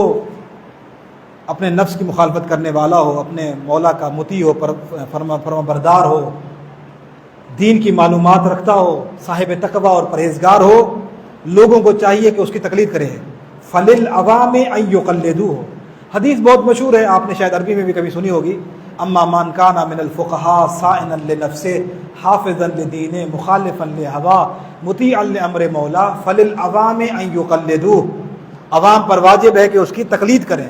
اپنے نفس کی مخالفت کرنے والا ہو, اپنے مولا کا مطیع ہو, فرما بردار ہو, دین کی معلومات رکھتا ہو, صاحب تقوی اور پرہیزگار ہو, لوگوں کو چاہیے کہ اس کی تقلید کرے. فَلِلْعَوَامِ أَن يُقَلِّدُوهُ, حدیث بہت مشہور ہے, آپ نے شاید عربی میں بھی کبھی سنی ہوگی. اما من کان من الفقہاء صائنا لنفسه حافظا لدینہ مخالفا لہواه مطیعا لامر مولا فللعوام ان یقلدوه, عوام پر واجب ہے کہ اس کی تقلید کریں.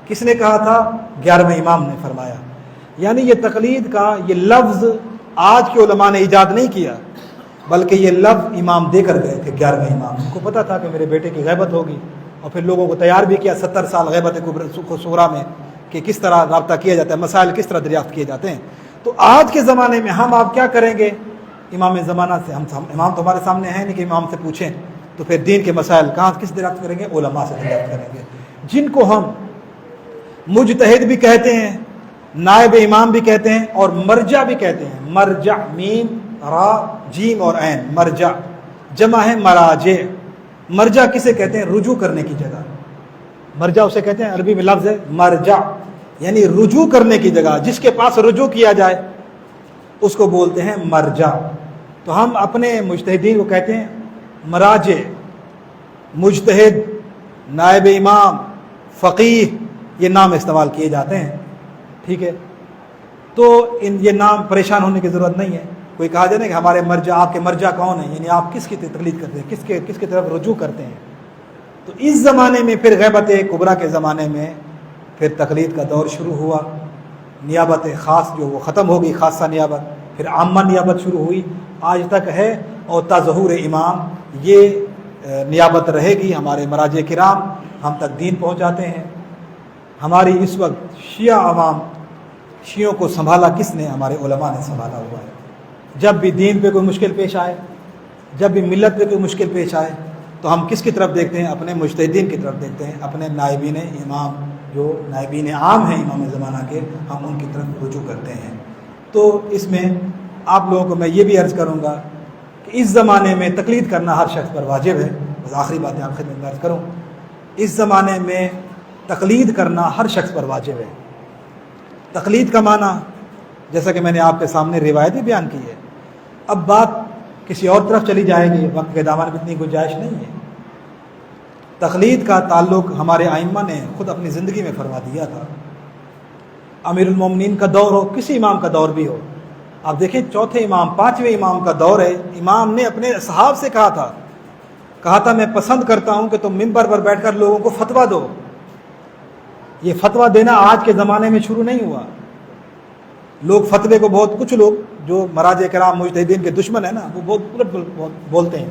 کس نے کہا تھا؟ 11ویں امام نے فرمایا. یعنی یہ تقلید کا یہ لفظ آج کے علماء نے ایجاد نہیں کیا, بلکہ یہ لفظ امام دے کر گئے تھے. 11ویں امام کو پتہ تھا کہ میرے بیٹے کی غیبت ہوگی, اور پھر لوگوں کو تیار بھی کیا 70 سال غیبت صغریٰ میں کہ کس طرح رابطہ کیا جاتا ہے, مسائل کس طرح دریافت کیے جاتے ہیں. تو آج کے زمانے میں ہم آپ کیا کریں گے؟ امام زمانہ سے ہم امام تو ہمارے سامنے ہیں نہیں کہ امام سے پوچھیں, تو پھر دین کے مسائل کہاں کس دریافت کریں گے؟ علماء سے دریافت کریں گے, جن کو ہم مجتہد بھی کہتے ہیں, نائب امام بھی کہتے ہیں, اور مرجع بھی کہتے ہیں. مرجع میم را جیم اور عین, مرجع جمع ہے مراجع. مرجع کسے کہتے ہیں؟ رجوع کرنے کی جگہ. مرجع اسے کہتے ہیں, عربی میں لفظ ہے مرجع, یعنی رجوع کرنے کی جگہ, جس کے پاس رجوع کیا جائے اس کو بولتے ہیں مرجع. تو ہم اپنے مجتہدین کو کہتے ہیں مراجع. مجتہد, نائب امام, فقیہ, یہ نام استعمال کیے جاتے ہیں. ٹھیک ہے, تو یہ نام پریشان ہونے کی ضرورت نہیں ہے. کوئی کہا جائے نا کہ ہمارے مرجع, آپ کے مرجع کون ہیں, یعنی آپ کس کی تقلید کرتے ہیں, کس کی طرف رجوع کرتے ہیں. تو اس زمانے میں پھر غیبت کبریٰ کے زمانے میں پھر تقلید کا دور شروع ہوا. نیابت خاص جو وہ ختم ہو گئی, خاصہ نیابت, پھر عامہ نیابت شروع ہوئی, آج تک ہے. اور تا ظہور امام یہ نیابت رہے گی. ہمارے مراجع کرام ہم تک دین پہنچاتے ہیں. ہماری اس وقت شیعہ عوام, شیعوں کو سنبھالا کس نے؟ ہمارے علماء نے سنبھالا ہوا ہے. جب بھی دین پہ کوئی مشکل پیش آئے, جب بھی ملت پہ کوئی مشکل پیش آئے, تو ہم کس کی طرف دیکھتے ہیں؟ اپنے مجتہدین کی طرف دیکھتے ہیں, اپنے نائبین امام جو نائبین عام ہیں امام زمانہ کے, ہم ان کی طرف رجوع کرتے ہیں. تو اس میں آپ لوگوں کو میں یہ بھی عرض کروں گا کہ اس زمانے میں تقلید کرنا ہر شخص پر واجب ہے. بس آخری باتیں آپ خدمت میں عرض کروں, اس زمانے میں تقلید کرنا ہر شخص پر واجب ہے. تقلید کا معنی جیسا کہ میں نے آپ کے سامنے روایت بھی بیان کی ہے. اب بات کسی اور طرف چلی جائے گی, وقت کے دامن میں اتنی گنجائش نہیں ہے. تقلید کا تعلق ہمارے ائمہ نے خود اپنی زندگی میں فرما دیا تھا. امیر المومنین کا دور ہو, کسی امام کا دور بھی ہو, آپ دیکھیں چوتھے امام, پانچویں امام کا دور ہے, امام نے اپنے اصحاب سے کہا تھا میں پسند کرتا ہوں کہ تم منبر پر بیٹھ کر لوگوں کو فتویٰ دو. یہ فتویٰ دینا آج کے زمانے میں شروع نہیں ہوا. لوگ فتوے کو بہت, کچھ لوگ جو مراجع کرام مجتہدین کے دشمن ہیں نا, وہ بہت الٹ بولتے ہیں.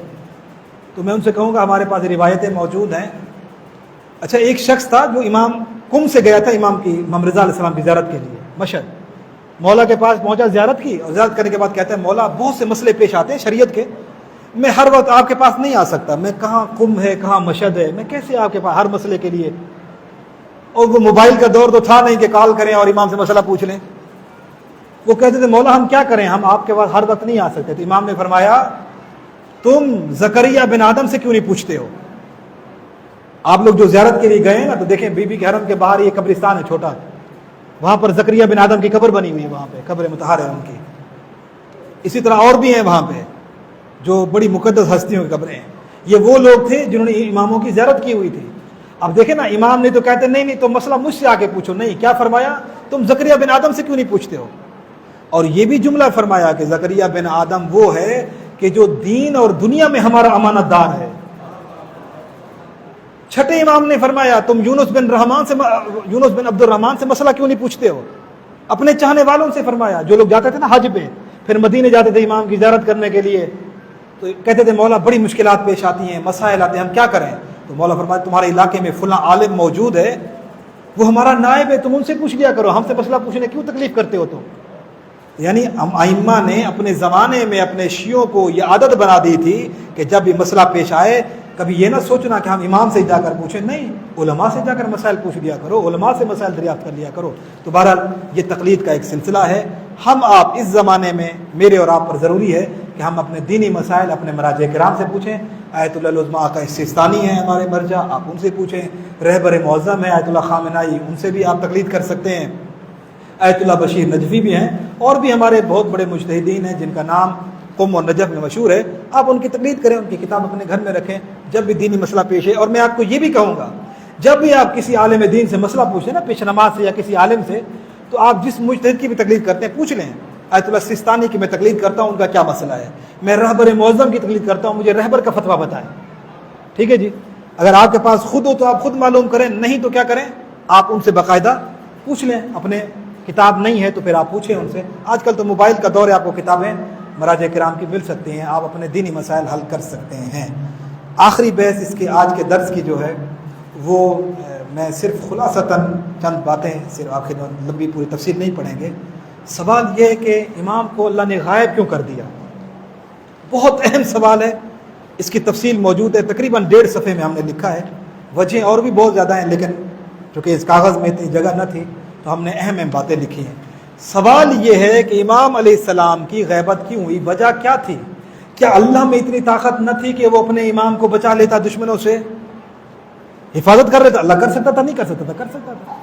تو میں ان سے کہوں گا ہمارے پاس روایتیں موجود ہیں. اچھا ایک شخص تھا جو امام کم سے گیا تھا امام رضا علیہ السلام کی زیارت کے لیے مشہد. مولا کے پاس پہنچا, زیارت کی, اور زیارت کرنے کے بعد کہتا ہے مولا بہت سے مسئلے پیش آتے ہیں شریعت کے, میں ہر وقت آپ کے پاس نہیں آ سکتا, میں کہاں قم ہے کہاں مشہد ہے, میں کیسے آپ کے پاس ہر مسئلے کے لیے. اور وہ موبائل کا دور تو تھا نہیں کہ کال کریں اور امام سے مسئلہ پوچھ لیں. وہ کہتے تھے مولا ہم کیا کریں, ہم آپ کے پاس ہر وقت نہیں آ سکتے. تو امام نے فرمایا تم زکریا بن آدم سے کیوں نہیں پوچھتے ہو. آپ لوگ جو زیارت کے لیے گئے ہیں نا, تو دیکھیں بی بی کے حرم کے باہر یہ قبرستان ہے چھوٹا, وہاں پر زکریا بن آدم کی قبر بنی ہوئی ہے, وہاں پہ قبر مطہر ہے ان کی. اسی طرح اور بھی ہیں وہاں پہ جو بڑی مقدس ہستیوں کی قبریں ہیں. یہ وہ لوگ تھے جنہوں نے اماموں کی زیارت کی ہوئی تھی. اب دیکھیں نا, امام نے تو کہتے نہیں تم مسئلہ مجھ سے آ کے پوچھو. نہیں, کیا فرمایا, تم زکریا بن آدم سے کیوں نہیں پوچھتے ہو. اور یہ بھی جملہ فرمایا کہ زکریا بن آدم وہ ہے کہ جو دین اور دنیا میں ہمارا امانت دار ہے. چھٹے امام نے فرمایا تم یونس بن عبد الرحمن سے مسئلہ کیوں نہیں پوچھتے ہو. اپنے چاہنے والوں سے فرمایا. جو لوگ جاتے تھے نا حج پہ, پھر مدینے جاتے تھے امام کی زیارت کرنے کے لیے, تو کہتے تھے مولا بڑی مشکلات پیش آتی ہیں, مسائل آتے ہیں, ہم کیا کریں؟ تو مولا فرمایا تمہارے علاقے میں فلاں عالم موجود ہے, وہ ہمارا نائب ہے, تم ان سے پوچھ لیا کرو, ہم سے مسئلہ پوچھنے کیوں تکلیف کرتے ہو تم؟ یعنی ائمہ نے اپنے زمانے میں اپنے شیعوں کو یہ عادت بنا دی تھی کہ جب یہ مسئلہ پیش آئے کبھی یہ نہ سوچنا کہ ہم امام سے جا کر پوچھیں, نہیں, علماء سے جا کر مسائل پوچھ لیا کرو, علماء سے مسائل دریافت کر لیا کرو. تو بہرحال یہ تقلید کا ایک سلسلہ ہے. ہم آپ اس زمانے میں میرے اور آپ پر ضروری ہے کہ ہم اپنے دینی مسائل اپنے مراجع کرام سے پوچھیں. آیت اللہ العظمیٰ آقا سستانی ہیں ہمارے مرجع, آپ ان سے پوچھیں. رہبر معظم ہے آیت اللہ خامنائی, ان سے بھی آپ تقلید کر سکتے ہیں. آیت اللہ بشیر نجفی بھی ہیں, اور بھی ہمارے بہت بڑے مجتہدین ہیں جن کا نام قم و نجف میں مشہور ہے. آپ ان کی تقلید کریں, ان کی کتاب اپنے گھر میں رکھیں جب بھی دینی مسئلہ پیش ہے. اور میں آپ کو یہ بھی کہوں گا, جب بھی آپ کسی عالم دین سے مسئلہ پوچھیں نا, پیش نماز سے یا کسی عالم سے, تو آپ جس مجتہد کی بھی تقلید کرتے ہیں پوچھ لیں. آیت اللہ سستانی کی میں تقلید کرتا ہوں, ان کا کیا مسئلہ ہے. میں رہبر معظم کی تقلید کرتا ہوں, مجھے رہبر کا فتویٰ بتائیں. ٹھیک ہے جی, اگر آپ کے پاس خود ہو تو آپ خود معلوم کریں, نہیں تو کیا کریں, آپ ان سے باقاعدہ پوچھ لیں. اپنے کتاب نہیں ہے تو پھر آپ پوچھیں ان سے. آج کل تو موبائل کا دور ہے, آپ کو کتابیں مراجع کرام کی مل سکتی ہیں, آپ اپنے دینی مسائل حل کر سکتے ہیں. آخری بحث اس کے آج کے درس کی جو ہے وہ میں صرف خلاصتاً چند باتیں, صرف آخر لمبی پوری تفصیل نہیں پڑھیں گے. سوال یہ ہے کہ امام کو اللہ نے غائب کیوں کر دیا؟ بہت اہم سوال ہے, اس کی تفصیل موجود ہے, تقریباً 1.5 صفحے میں ہم نے لکھا ہے. وجہیں اور بھی بہت زیادہ ہیں, لیکن چونکہ اس کاغذ میں اتنی جگہ نہ تھی تو ہم نے اہم اہم باتیں لکھی ہیں. سوال یہ ہے کہ امام علیہ السلام کی غیبت کیوں ہوئی, وجہ کیا تھی؟ کیا اللہ میں اتنی طاقت نہ تھی کہ وہ اپنے امام کو بچا لیتا دشمنوں سے, حفاظت کر لیتا؟ اللہ کر سکتا تھا, نہیں کر سکتا تھا؟ کر سکتا تھا.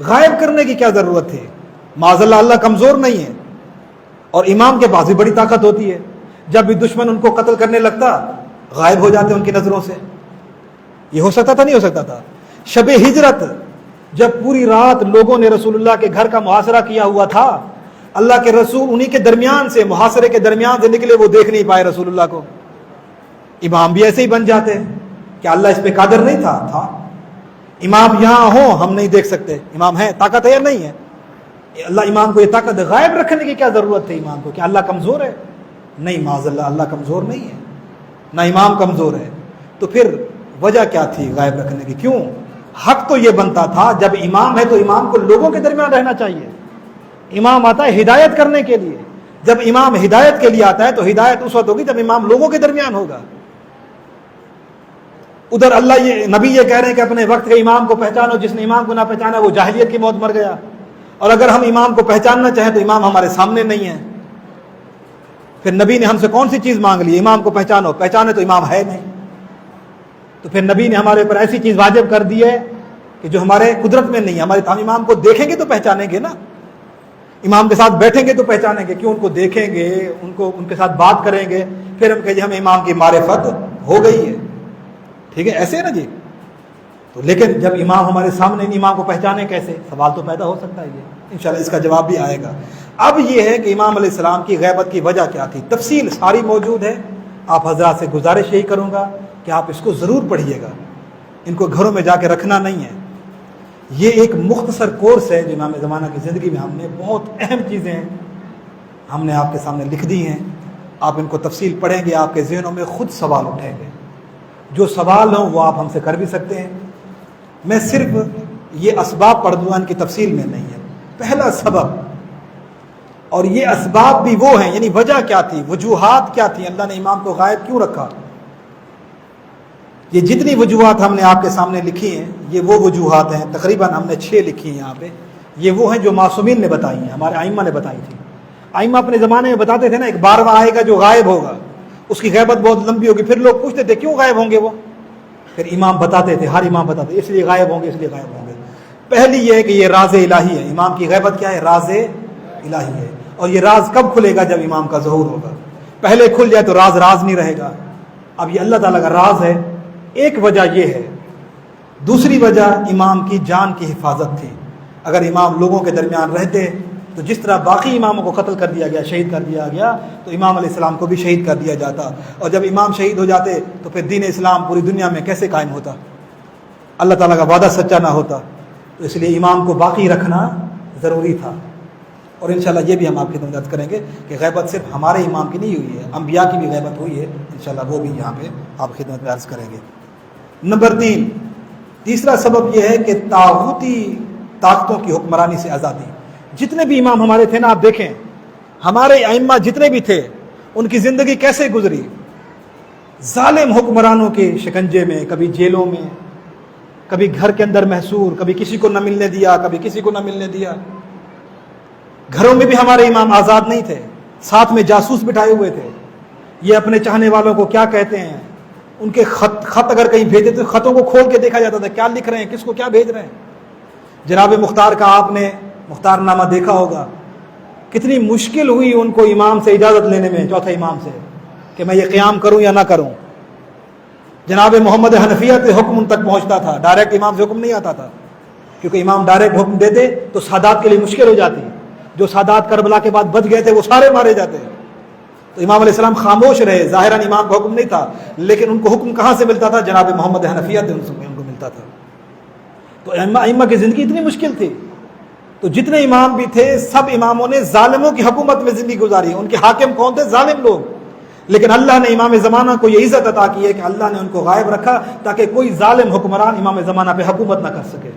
غائب کرنے کی کیا ضرورت تھی؟ معاذ اللہ, اللہ کمزور نہیں ہے, اور امام کے پاس بھی بڑی طاقت ہوتی ہے. جب بھی دشمن ان کو قتل کرنے لگتا غائب ہو جاتے ان کی نظروں سے. یہ ہو سکتا تھا, نہیں ہو سکتا تھا؟ شب ہجرت جب پوری رات لوگوں نے رسول اللہ کے گھر کا محاصرہ کیا ہوا تھا, اللہ کے رسول انہی کے درمیان سے, محاصرے کے درمیان سے نکلے, وہ دیکھ نہیں پائے رسول اللہ کو. امام بھی ایسے ہی بن جاتے ہیں. کیا اللہ اس پہ قادر نہیں تھا؟ تھا. امام یہاں ہوں ہم نہیں دیکھ سکتے, امام ہے, طاقت ہے یا نہیں ہے؟ اللہ امام کو یہ طاقت غائب رکھنے کی کیا ضرورت تھی امام کو؟ کیا اللہ کمزور ہے؟ نہیں, معاذ اللہ, اللہ کمزور نہیں ہے, نہ امام کمزور ہے. تو پھر وجہ کیا تھی غائب رکھنے کی؟ کیوں؟ حق تو یہ بنتا تھا جب امام ہے تو امام کو لوگوں کے درمیان رہنا چاہیے. امام آتا ہے ہدایت کرنے کے لیے. جب امام ہدایت کے لیے آتا ہے تو ہدایت اس وقت ہوگی جب امام لوگوں کے درمیان ہوگا. ادھر اللہ یہ نبی یہ کہہ رہے ہیں کہ اپنے وقت کے امام کو پہچانو, جس نے امام کو نہ پہچانا وہ جاہلیت کی موت مر گیا. اور اگر ہم امام کو پہچاننا چاہیں تو امام ہمارے سامنے نہیں ہے. پھر نبی نے ہم سے کون سی چیز مانگ لی؟ امام کو پہچانو, پہچانے تو امام ہے نہیں. تو پھر نبی نے ہمارے اوپر ایسی چیز واجب کر دی ہے کہ جو ہمارے قدرت میں نہیں ہے. ہمارے ہم امام کو دیکھیں گے تو پہچانیں گے نا, امام کے ساتھ بیٹھیں گے تو پہچانیں گے. کیوں؟ ان کو دیکھیں گے, ان کے ساتھ بات کریں گے, پھر ہم کہیں جی ہمیں امام کی معرفت ہو گئی ہے. ٹھیک ہے, ایسے ہے نا جی. تو لیکن جب امام ہمارے سامنے نہیں, امام کو پہچانے کیسے؟ سوال تو پیدا ہو سکتا ہے. یہ انشاءاللہ اس کا جواب بھی آئے گا. اب یہ ہے کہ امام علیہ السلام کی غیبت کی وجہ کیا تھی, تفصیل ساری موجود ہے. آپ حضرات سے گزارش یہی کروں گا کہ آپ اس کو ضرور پڑھیے گا, ان کو گھروں میں جا کے رکھنا نہیں ہے. یہ ایک مختصر کورس ہے جو امام زمانہ کی زندگی میں ہم نے بہت اہم چیزیں ہم نے آپ کے سامنے لکھ دی ہیں. آپ ان کو تفصیل پڑھیں گے, آپ کے ذہنوں میں خود سوال اٹھیں گے. جو سوال ہوں وہ آپ ہم سے کر بھی سکتے ہیں. میں صرف یہ اسباب پڑھ دوں, ان کی تفصیل میں نہیں ہے. پہلا سبب, اور یہ اسباب بھی وہ ہیں, یعنی وجہ کیا تھی, وجوہات کیا تھی, اللہ نے امام کو غائب کیوں رکھا. یہ جتنی وجوہات ہم نے آپ کے سامنے لکھی ہیں یہ وہ وجوہات ہیں, تقریباً ہم نے 6 لکھی ہیں یہاں پہ. یہ وہ ہیں جو معصومین نے بتائی ہیں, ہمارے ائمہ نے بتائی تھی. ائمہ اپنے زمانے میں بتاتے تھے نا, ایک بارواں آئے گا جو غائب ہوگا, اس کی غیبت بہت لمبی ہوگی. پھر لوگ پوچھتے تھے کیوں غائب ہوں گے وہ, پھر امام بتاتے تھے, ہر امام بتاتے اس لیے غائب ہوں گے, اس لیے غائب ہوں گے. پہلی یہ ہے کہ یہ راز الہی ہے. امام کی غیبت کیا ہے؟ راز الہی ہے. اور یہ راز کب کھلے گا؟ جب امام کا ظہور ہوگا. پہلے کھل جائے تو راز راز نہیں رہے گا. اب یہ اللہ تعالیٰ کا راز ہے. ایک وجہ یہ ہے. دوسری وجہ امام کی جان کی حفاظت تھی. اگر امام لوگوں کے درمیان رہتے تو جس طرح باقی اماموں کو قتل کر دیا گیا, شہید کر دیا گیا, تو امام علیہ السلام کو بھی شہید کر دیا جاتا. اور جب امام شہید ہو جاتے تو پھر دین اسلام پوری دنیا میں کیسے قائم ہوتا؟ اللہ تعالیٰ کا وعدہ سچا نہ ہوتا. تو اس لیے امام کو باقی رکھنا ضروری تھا. اور انشاءاللہ یہ بھی ہم آپ کی خدمت کریں گے کہ غیبت صرف ہمارے امام کی نہیں ہوئی ہے، انبیاء کی بھی غیبت ہوئی ہے، انشاءاللہ وہ بھی یہاں پہ آپ کی خدمت میں عرض کریں گے۔ نمبر 3، تیسرا سبب یہ ہے کہ طاغوتی طاقتوں کی حکمرانی سے آزادی۔ جتنے بھی امام ہمارے تھے نا، آپ دیکھیں ہمارے ائمہ جتنے بھی تھے ان کی زندگی کیسے گزری، ظالم حکمرانوں کے شکنجے میں، کبھی جیلوں میں، کبھی گھر کے اندر محصور، کبھی کسی کو نہ ملنے دیا، کبھی کسی کو نہ ملنے دیا۔ گھروں میں بھی ہمارے امام آزاد نہیں تھے، ساتھ میں جاسوس بٹھائے ہوئے تھے۔ یہ اپنے چاہنے والوں کو کیا کہتے ہیں، ان کے خط اگر کہیں بھیجے تو خطوں کو کھول کے دیکھا جاتا تھا کیا لکھ رہے ہیں، کس کو کیا بھیج رہے ہیں۔ جناب مختار کا آپ نے مختار نامہ دیکھا ہوگا، کتنی مشکل ہوئی ان کو امام سے اجازت لینے میں، چوتھے امام سے، کہ میں یہ قیام کروں یا نہ کروں۔ جناب محمد حنفیہ سے حکم ان تک پہنچتا تھا، ڈائریکٹ امام سے حکم نہیں آتا تھا، کیونکہ امام ڈائریکٹ حکم دیتے تو سادات کے لیے مشکل ہو جاتی۔ جو سادات کربلا کے بعد بچ گئے تھے وہ سارے مارے جاتے۔ تو امام علیہ السلام خاموش رہے، ظاہراً امام کا حکم نہیں تھا، لیکن ان کو حکم کہاں سے ملتا تھا؟ جناب محمد حنفیہ سے ان کو ملتا تھا۔ تو ائمہ کی زندگی اتنی مشکل تھی۔ تو جتنے امام بھی تھے سب اماموں نے ظالموں کی حکومت میں زندگی گزاری۔ ان کے حاکم کون تھے؟ ظالم لوگ۔ لیکن اللہ نے امام زمانہ کو یہ عزت عطا کی ہے کہ اللہ نے ان کو غائب رکھا تاکہ کوئی ظالم حکمران امام زمانہ پہ حکومت نہ کر سکے۔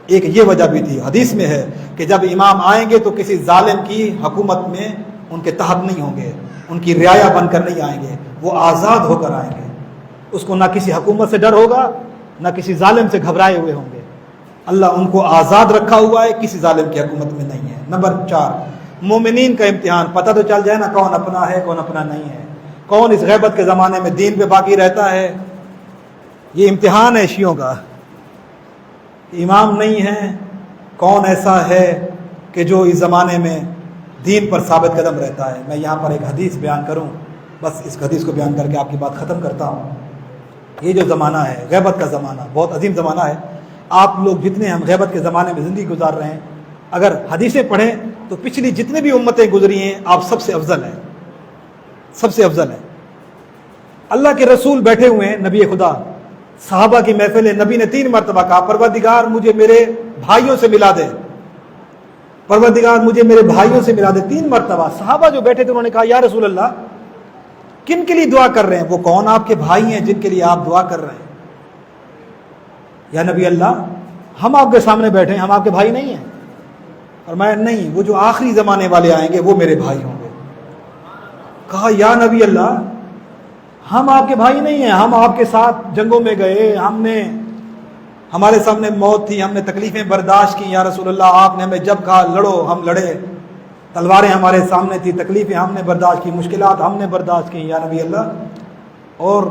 ایک یہ وجہ بھی تھی، حدیث میں ہے کہ جب امام آئیں گے تو کسی ظالم کی حکومت میں ان کے تحت نہیں ہوں گے، ان کی رعایا بن کر نہیں آئیں گے، وہ آزاد ہو کر آئیں گے۔ اس کو نہ کسی حکومت سے ڈر ہوگا، نہ کسی ظالم سے گھبرائے ہوئے ہوں گے۔ اللہ ان کو آزاد رکھا ہوا ہے، کسی ظالم کی حکومت میں نہیں ہے۔ نمبر 4، مومنین کا امتحان۔ پتہ تو چل جائے نا کون اپنا ہے کون اپنا نہیں ہے، کون اس غیبت کے زمانے میں دین پہ باقی رہتا ہے۔ یہ امتحان ہے شیعوں کا، امام نہیں ہے، کون ایسا ہے کہ جو اس زمانے میں دین پر ثابت قدم رہتا ہے۔ میں یہاں پر ایک حدیث بیان کروں، بس اس حدیث کو بیان کر کے آپ کی بات ختم کرتا ہوں۔ یہ جو زمانہ ہے غیبت کا زمانہ، بہت عظیم زمانہ ہے۔ آپ لوگ جتنے ہم غیبت کے زمانے میں زندگی گزار رہے ہیں، اگر حدیثیں پڑھیں تو پچھلی جتنے بھی امتیں گزری ہیں آپ سب سے افضل ہیں، سب سے افضل ہیں۔ اللہ کے رسول بیٹھے ہوئے ہیں، نبی خدا، صحابہ کی محفل ہے، نبی نے 3 مرتبہ کہا پروردگار مجھے میرے بھائیوں سے ملا دے، پروردگار مجھے میرے بھائیوں سے ملا دے۔ 3 مرتبہ صحابہ جو بیٹھے تھے انہوں نے کہا یا رسول اللہ کن کے لیے دعا کر رہے ہیں؟ وہ کون آپ کے بھائی ہیں جن کے لیے آپ دعا کر رہے ہیں؟ یا نبی اللہ ہم آپ کے سامنے بیٹھے ہیں، ہم آپ کے بھائی نہیں ہیں؟ فرمایا نہیں، وہ جو آخری زمانے والے آئیں گے وہ میرے بھائی ہوں گے۔ کہا یا نبی اللہ ہم آپ کے بھائی نہیں ہیں، ہم آپ کے ساتھ جنگوں میں گئے، ہمارے سامنے موت تھی، ہم نے تکلیفیں برداشت کی، یا رسول اللہ آپ نے ہمیں جب کہا لڑو ہم لڑے، تلواریں ہمارے سامنے تھی، تکلیفیں ہم نے برداشت کی، مشکلات ہم نے برداشت کی، یا نبی اللہ اور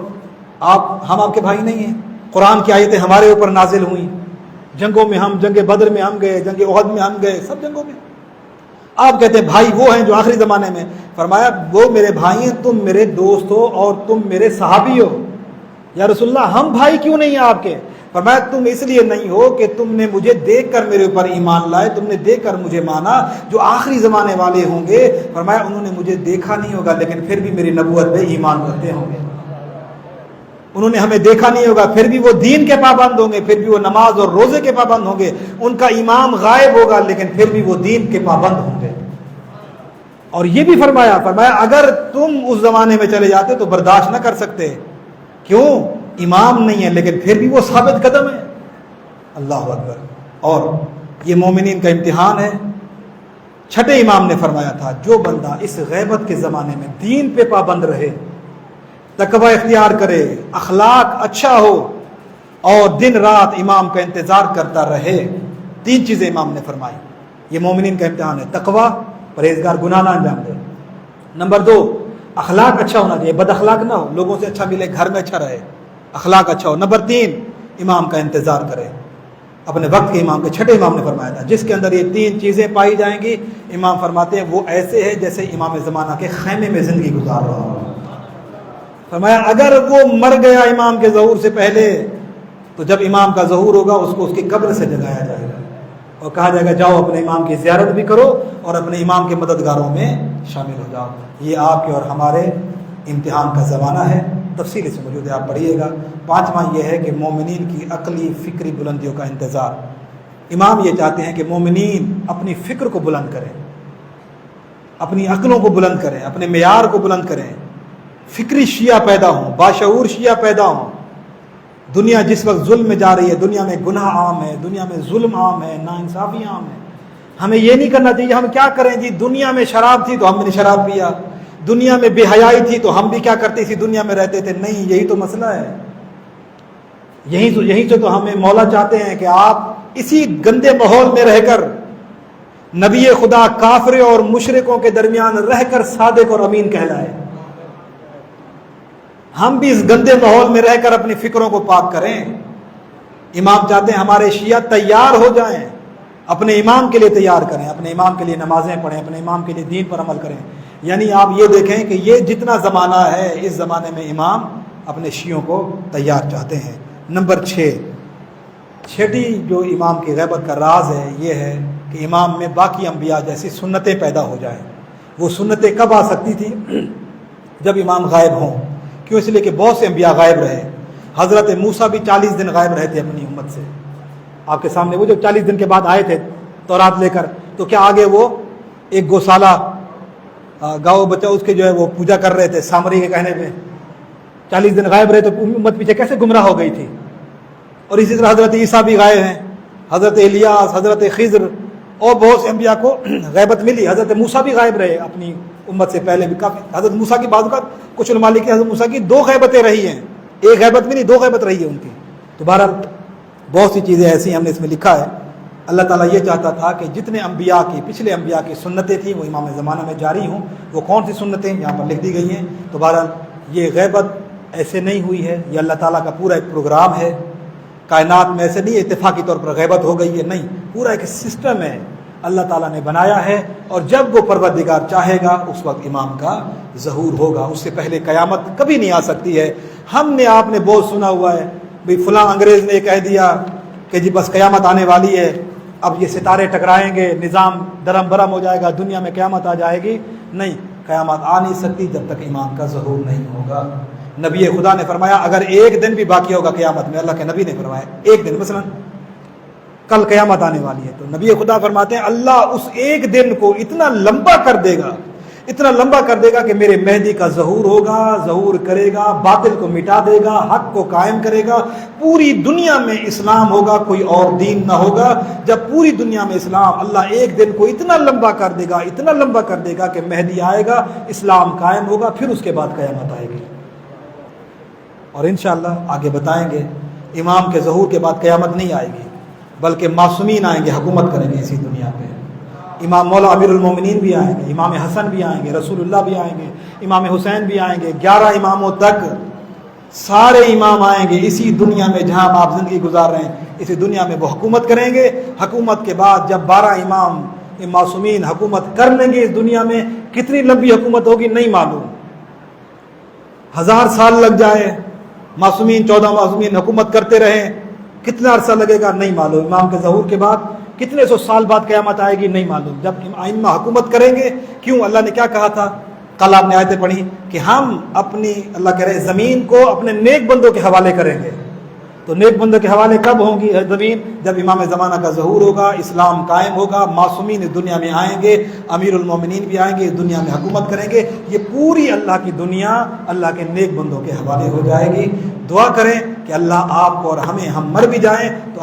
ہم آپ کے بھائی نہیں ہیں؟ قرآن کی آیتیں ہمارے اوپر نازل ہوئیں، جنگوں میں ہم، جنگ بدر میں ہم گئے، جنگ احد میں ہم گئے، سب جنگوں میں۔ آپ کہتے ہیں بھائی وہ ہیں جو آخری زمانے میں۔ فرمایا وہ میرے بھائی ہیں، تم میرے دوست ہو اور تم میرے صحابی ہو۔ یا رسول اللہ ہم بھائی کیوں نہیں ہیں آپ کے؟ فرمایا تم اس لیے نہیں ہو کہ تم نے مجھے دیکھ کر میرے اوپر ایمان لائے، تم نے دیکھ کر مجھے مانا۔ جو آخری زمانے والے ہوں گے فرمایا انہوں نے مجھے دیکھا نہیں ہوگا لیکن پھر بھی میری نبوت پہ ایمان رکھتے ہوں گے، انہوں نے ہمیں دیکھا نہیں ہوگا پھر بھی وہ دین کے پابند ہوں گے، پھر بھی وہ نماز اور روزے کے پابند ہوں گے، ان کا امام غائب ہوگا لیکن پھر بھی وہ دین کے پابند ہوں گے۔ اور یہ بھی فرمایا اگر تم اس زمانے میں چلے جاتے تو برداشت نہ کر سکتے، کیوں؟ امام نہیں ہے لیکن پھر بھی وہ ثابت قدم ہے۔ اللہ اکبر۔ اور یہ مومنین کا امتحان ہے۔ 6 امام نے فرمایا تھا جو بندہ اس غیبت کے زمانے میں دین پہ پابند رہے، تقوی اختیار کرے، اخلاق اچھا ہو اور دن رات امام کا انتظار کرتا رہے، 3 چیزیں امام نے فرمائی، یہ مومنین کا امتحان ہے۔ تقوی، پرہیزگار، گناہ نہ انجام دے۔ نمبر 2، اخلاق اچھا ہونا چاہیے، بد اخلاق نہ ہو، لوگوں سے اچھا ملے، گھر میں اچھا رہے، اخلاق اچھا ہو۔ نمبر 3، امام کا انتظار کرے، اپنے وقت کے امام کے 6 امام نے فرمایا تھا جس کے اندر یہ 3 چیزیں پائی جائیں گی، امام فرماتے ہیں وہ ایسے ہے جیسے امام زمانہ کے خیمے میں زندگی گزار رہا ہو۔ فرمایا اگر وہ مر گیا امام کے ظہور سے پہلے تو جب امام کا ظہور ہوگا اس کو اس کی قبر سے جگایا جائے گا اور کہا جائے گا جاؤ اپنے امام کی زیارت بھی کرو اور اپنے امام کے مددگاروں میں شامل ہو جاؤ۔ یہ آپ کے اور ہمارے امتحان کا زمانہ ہے، تفصیل سے موجود ہے، آپ پڑھیے گا۔ 5واں یہ ہے کہ مومنین کی عقلی فکری بلندیوں کا انتظار۔ امام یہ چاہتے ہیں کہ مومنین اپنی فکر کو بلند کریں، اپنی عقلوں کو بلند کریں، اپنے معیار کو بلند کریں، فکری شیعہ پیدا ہوں، باشعور شیعہ پیدا ہوں۔ دنیا جس وقت ظلم میں جا رہی ہے، دنیا میں گناہ عام ہے، دنیا میں ظلم عام ہے، ناانصافی عام ہے، ہمیں یہ نہیں کرنا چاہیے ہم کیا کریں جی، دنیا میں شراب تھی تو ہم نے شراب پیا، دنیا میں بے حیائی تھی تو ہم بھی کیا کرتے تھے، دنیا میں رہتے تھے۔ نہیں، یہی تو مسئلہ ہے، یہی تو ہمیں مولا چاہتے ہیں کہ آپ اسی گندے ماحول میں رہ کر نبی خدا کافر اور مشرکوں کے درمیان رہ کر صادق اور امین کہلائے۔ ہم بھی اس گندے ماحول میں رہ کر اپنی فکروں کو پاک کریں۔ امام چاہتے ہیں ہمارے شیعہ تیار ہو جائیں، اپنے امام کے لیے تیار کریں، اپنے امام کے لیے نمازیں پڑھیں، اپنے امام کے لیے دین پر عمل کریں۔ یعنی آپ یہ دیکھیں کہ یہ جتنا زمانہ ہے، اس زمانے میں امام اپنے شیعوں کو تیار چاہتے ہیں۔ نمبر 6 جو امام کی غیبت کا راز ہے یہ ہے کہ امام میں باقی انبیاء جیسی سنتیں پیدا ہو جائیں۔ وہ سنتیں کب آ سکتی تھی؟ جب امام غائب ہوں۔ کیوں؟ اس لیے کہ بہت سے انبیاء غائب رہے۔ حضرت موسیٰ بھی 40 دن غائب رہے تھے اپنی امت سے۔ آپ کے سامنے وہ جو 40 دن کے بعد آئے تھے تورات لے کر، تو کیا آگے وہ ایک گوشالہ گاؤ بچہ اس کے جو ہے وہ پوجا کر رہے تھے سامری کے کہنے پہ؟ 40 دن غائب رہے تو امت پیچھے کیسے گمراہ ہو گئی تھی؟ اور اسی طرح حضرت عیسیٰ بھی غائب ہیں، حضرت الیاس، حضرت خضر اور بہت سے انبیاء کو غیبت ملی۔ حضرت موسیٰ بھی غائب رہے اپنی امت سے پہلے بھی کافی۔ حضرت موسیٰ کی بعض کا کچھ علماء لکھتے ہیں حضرت موسیٰ کی 2 غیبتیں رہی ہیں، ایک غیبت بھی نہیں 2 غیبت رہی ہے ان کی۔ تو بہرحال بہت سی چیزیں ایسی ہم نے اس میں لکھا ہے۔ اللہ تعالیٰ یہ چاہتا تھا کہ جتنے انبیاء کی پچھلے انبیاء کی سنتیں تھیں وہ امام زمانہ میں جاری ہوں۔ وہ کون سی سنتیں یہاں پر لکھ دی گئی ہیں۔ تو بہرحال یہ غیبت ایسے نہیں ہوئی ہے، یہ اللہ تعالیٰ کا پورا ایک پروگرام ہے۔ کائنات میں ایسے نہیں اتفاقی طور پر غیبت ہو گئی ہے، نہیں، پورا ایک سسٹم ہے اللہ تعالیٰ نے بنایا ہے، اور جب وہ پروردگار چاہے گا اس وقت امام کا ظہور ہوگا۔ اس سے پہلے قیامت کبھی نہیں آ سکتی ہے۔ ہم نے آپ نے بہت سنا ہوا ہے بھئی فلاں انگریز نے کہہ دیا کہ جی بس قیامت آنے والی ہے، اب یہ ستارے ٹکرائیں گے، نظام درم برم ہو جائے گا، دنیا میں قیامت آ جائے گی۔ نہیں، قیامت آ نہیں سکتی جب تک امام کا ظہور نہیں ہوگا۔ نبی خدا نے فرمایا اگر ایک دن بھی باقی ہوگا قیامت میں، اللہ کے نبی نے فرمایا ایک دن، مثلا کل قیامت آنے والی ہے، تو نبی خدا فرماتے ہیں اللہ اس ایک دن کو اتنا لمبا کر دے گا، اتنا لمبا کر دے گا کہ میرے مہدی کا ظہور ہوگا، ظہور کرے گا، باطل کو مٹا دے گا، حق کو قائم کرے گا، پوری دنیا میں اسلام ہوگا، کوئی اور دین نہ ہوگا۔ جب پوری دنیا میں اسلام، اللہ ایک دن کو اتنا لمبا کر دے گا، اتنا لمبا کر دے گا کہ مہدی آئے گا، اسلام قائم ہوگا، پھر اس کے بعد قیامت آئے گی۔ اور انشاءاللہ آگے بتائیں گے امام کے ظہور کے بعد قیامت نہیں آئے گی، بلکہ معصومین آئیں گے، حکومت کریں گے اسی دنیا پہ۔ امام مولا امیر المومنین بھی آئیں گے، امام حسن بھی آئیں گے، رسول اللہ بھی آئیں گے، امام حسین بھی آئیں گے، 11 اماموں تک سارے امام آئیں گے اسی دنیا میں جہاں آپ زندگی گزار رہے ہیں، اسی دنیا میں وہ حکومت کریں گے۔ حکومت کے بعد جب 12 امام معصومین حکومت کر لیں گے اس دنیا میں، کتنی لمبی حکومت ہوگی نہیں معلوم، 1000 سال لگ جائے، معصومین 14 معصومین حکومت کرتے رہیں، کتنا عرصہ لگے گا نہیں معلوم۔ امام کے ظہور کے بعد کتنے سو سال بعد قیامت آئے گی نہیں معلوم، جب ائمہ حکومت کریں گے۔ کیوں؟ اللہ نے کیا کہا تھا؟ کل آپ نے آیتیں پڑھی کہ ہم اپنی، اللہ کہہ رہے زمین کو اپنے نیک بندوں کے حوالے کریں گے۔ تو نیک بندوں کے حوالے کب ہوں گی زمین؟ جب امام زمانہ کا ظہور ہوگا، اسلام قائم ہوگا، معصومین اس دنیا میں آئیں گے، امیر المومنین بھی آئیں گے، اس دنیا میں حکومت کریں گے۔ یہ پوری اللہ کی دنیا اللہ کے نیک بندوں کے حوالے ہو جائے گی۔ دعا کریں کہ اللہ آپ کو اور ہمیں، ہم مر بھی جائیں تو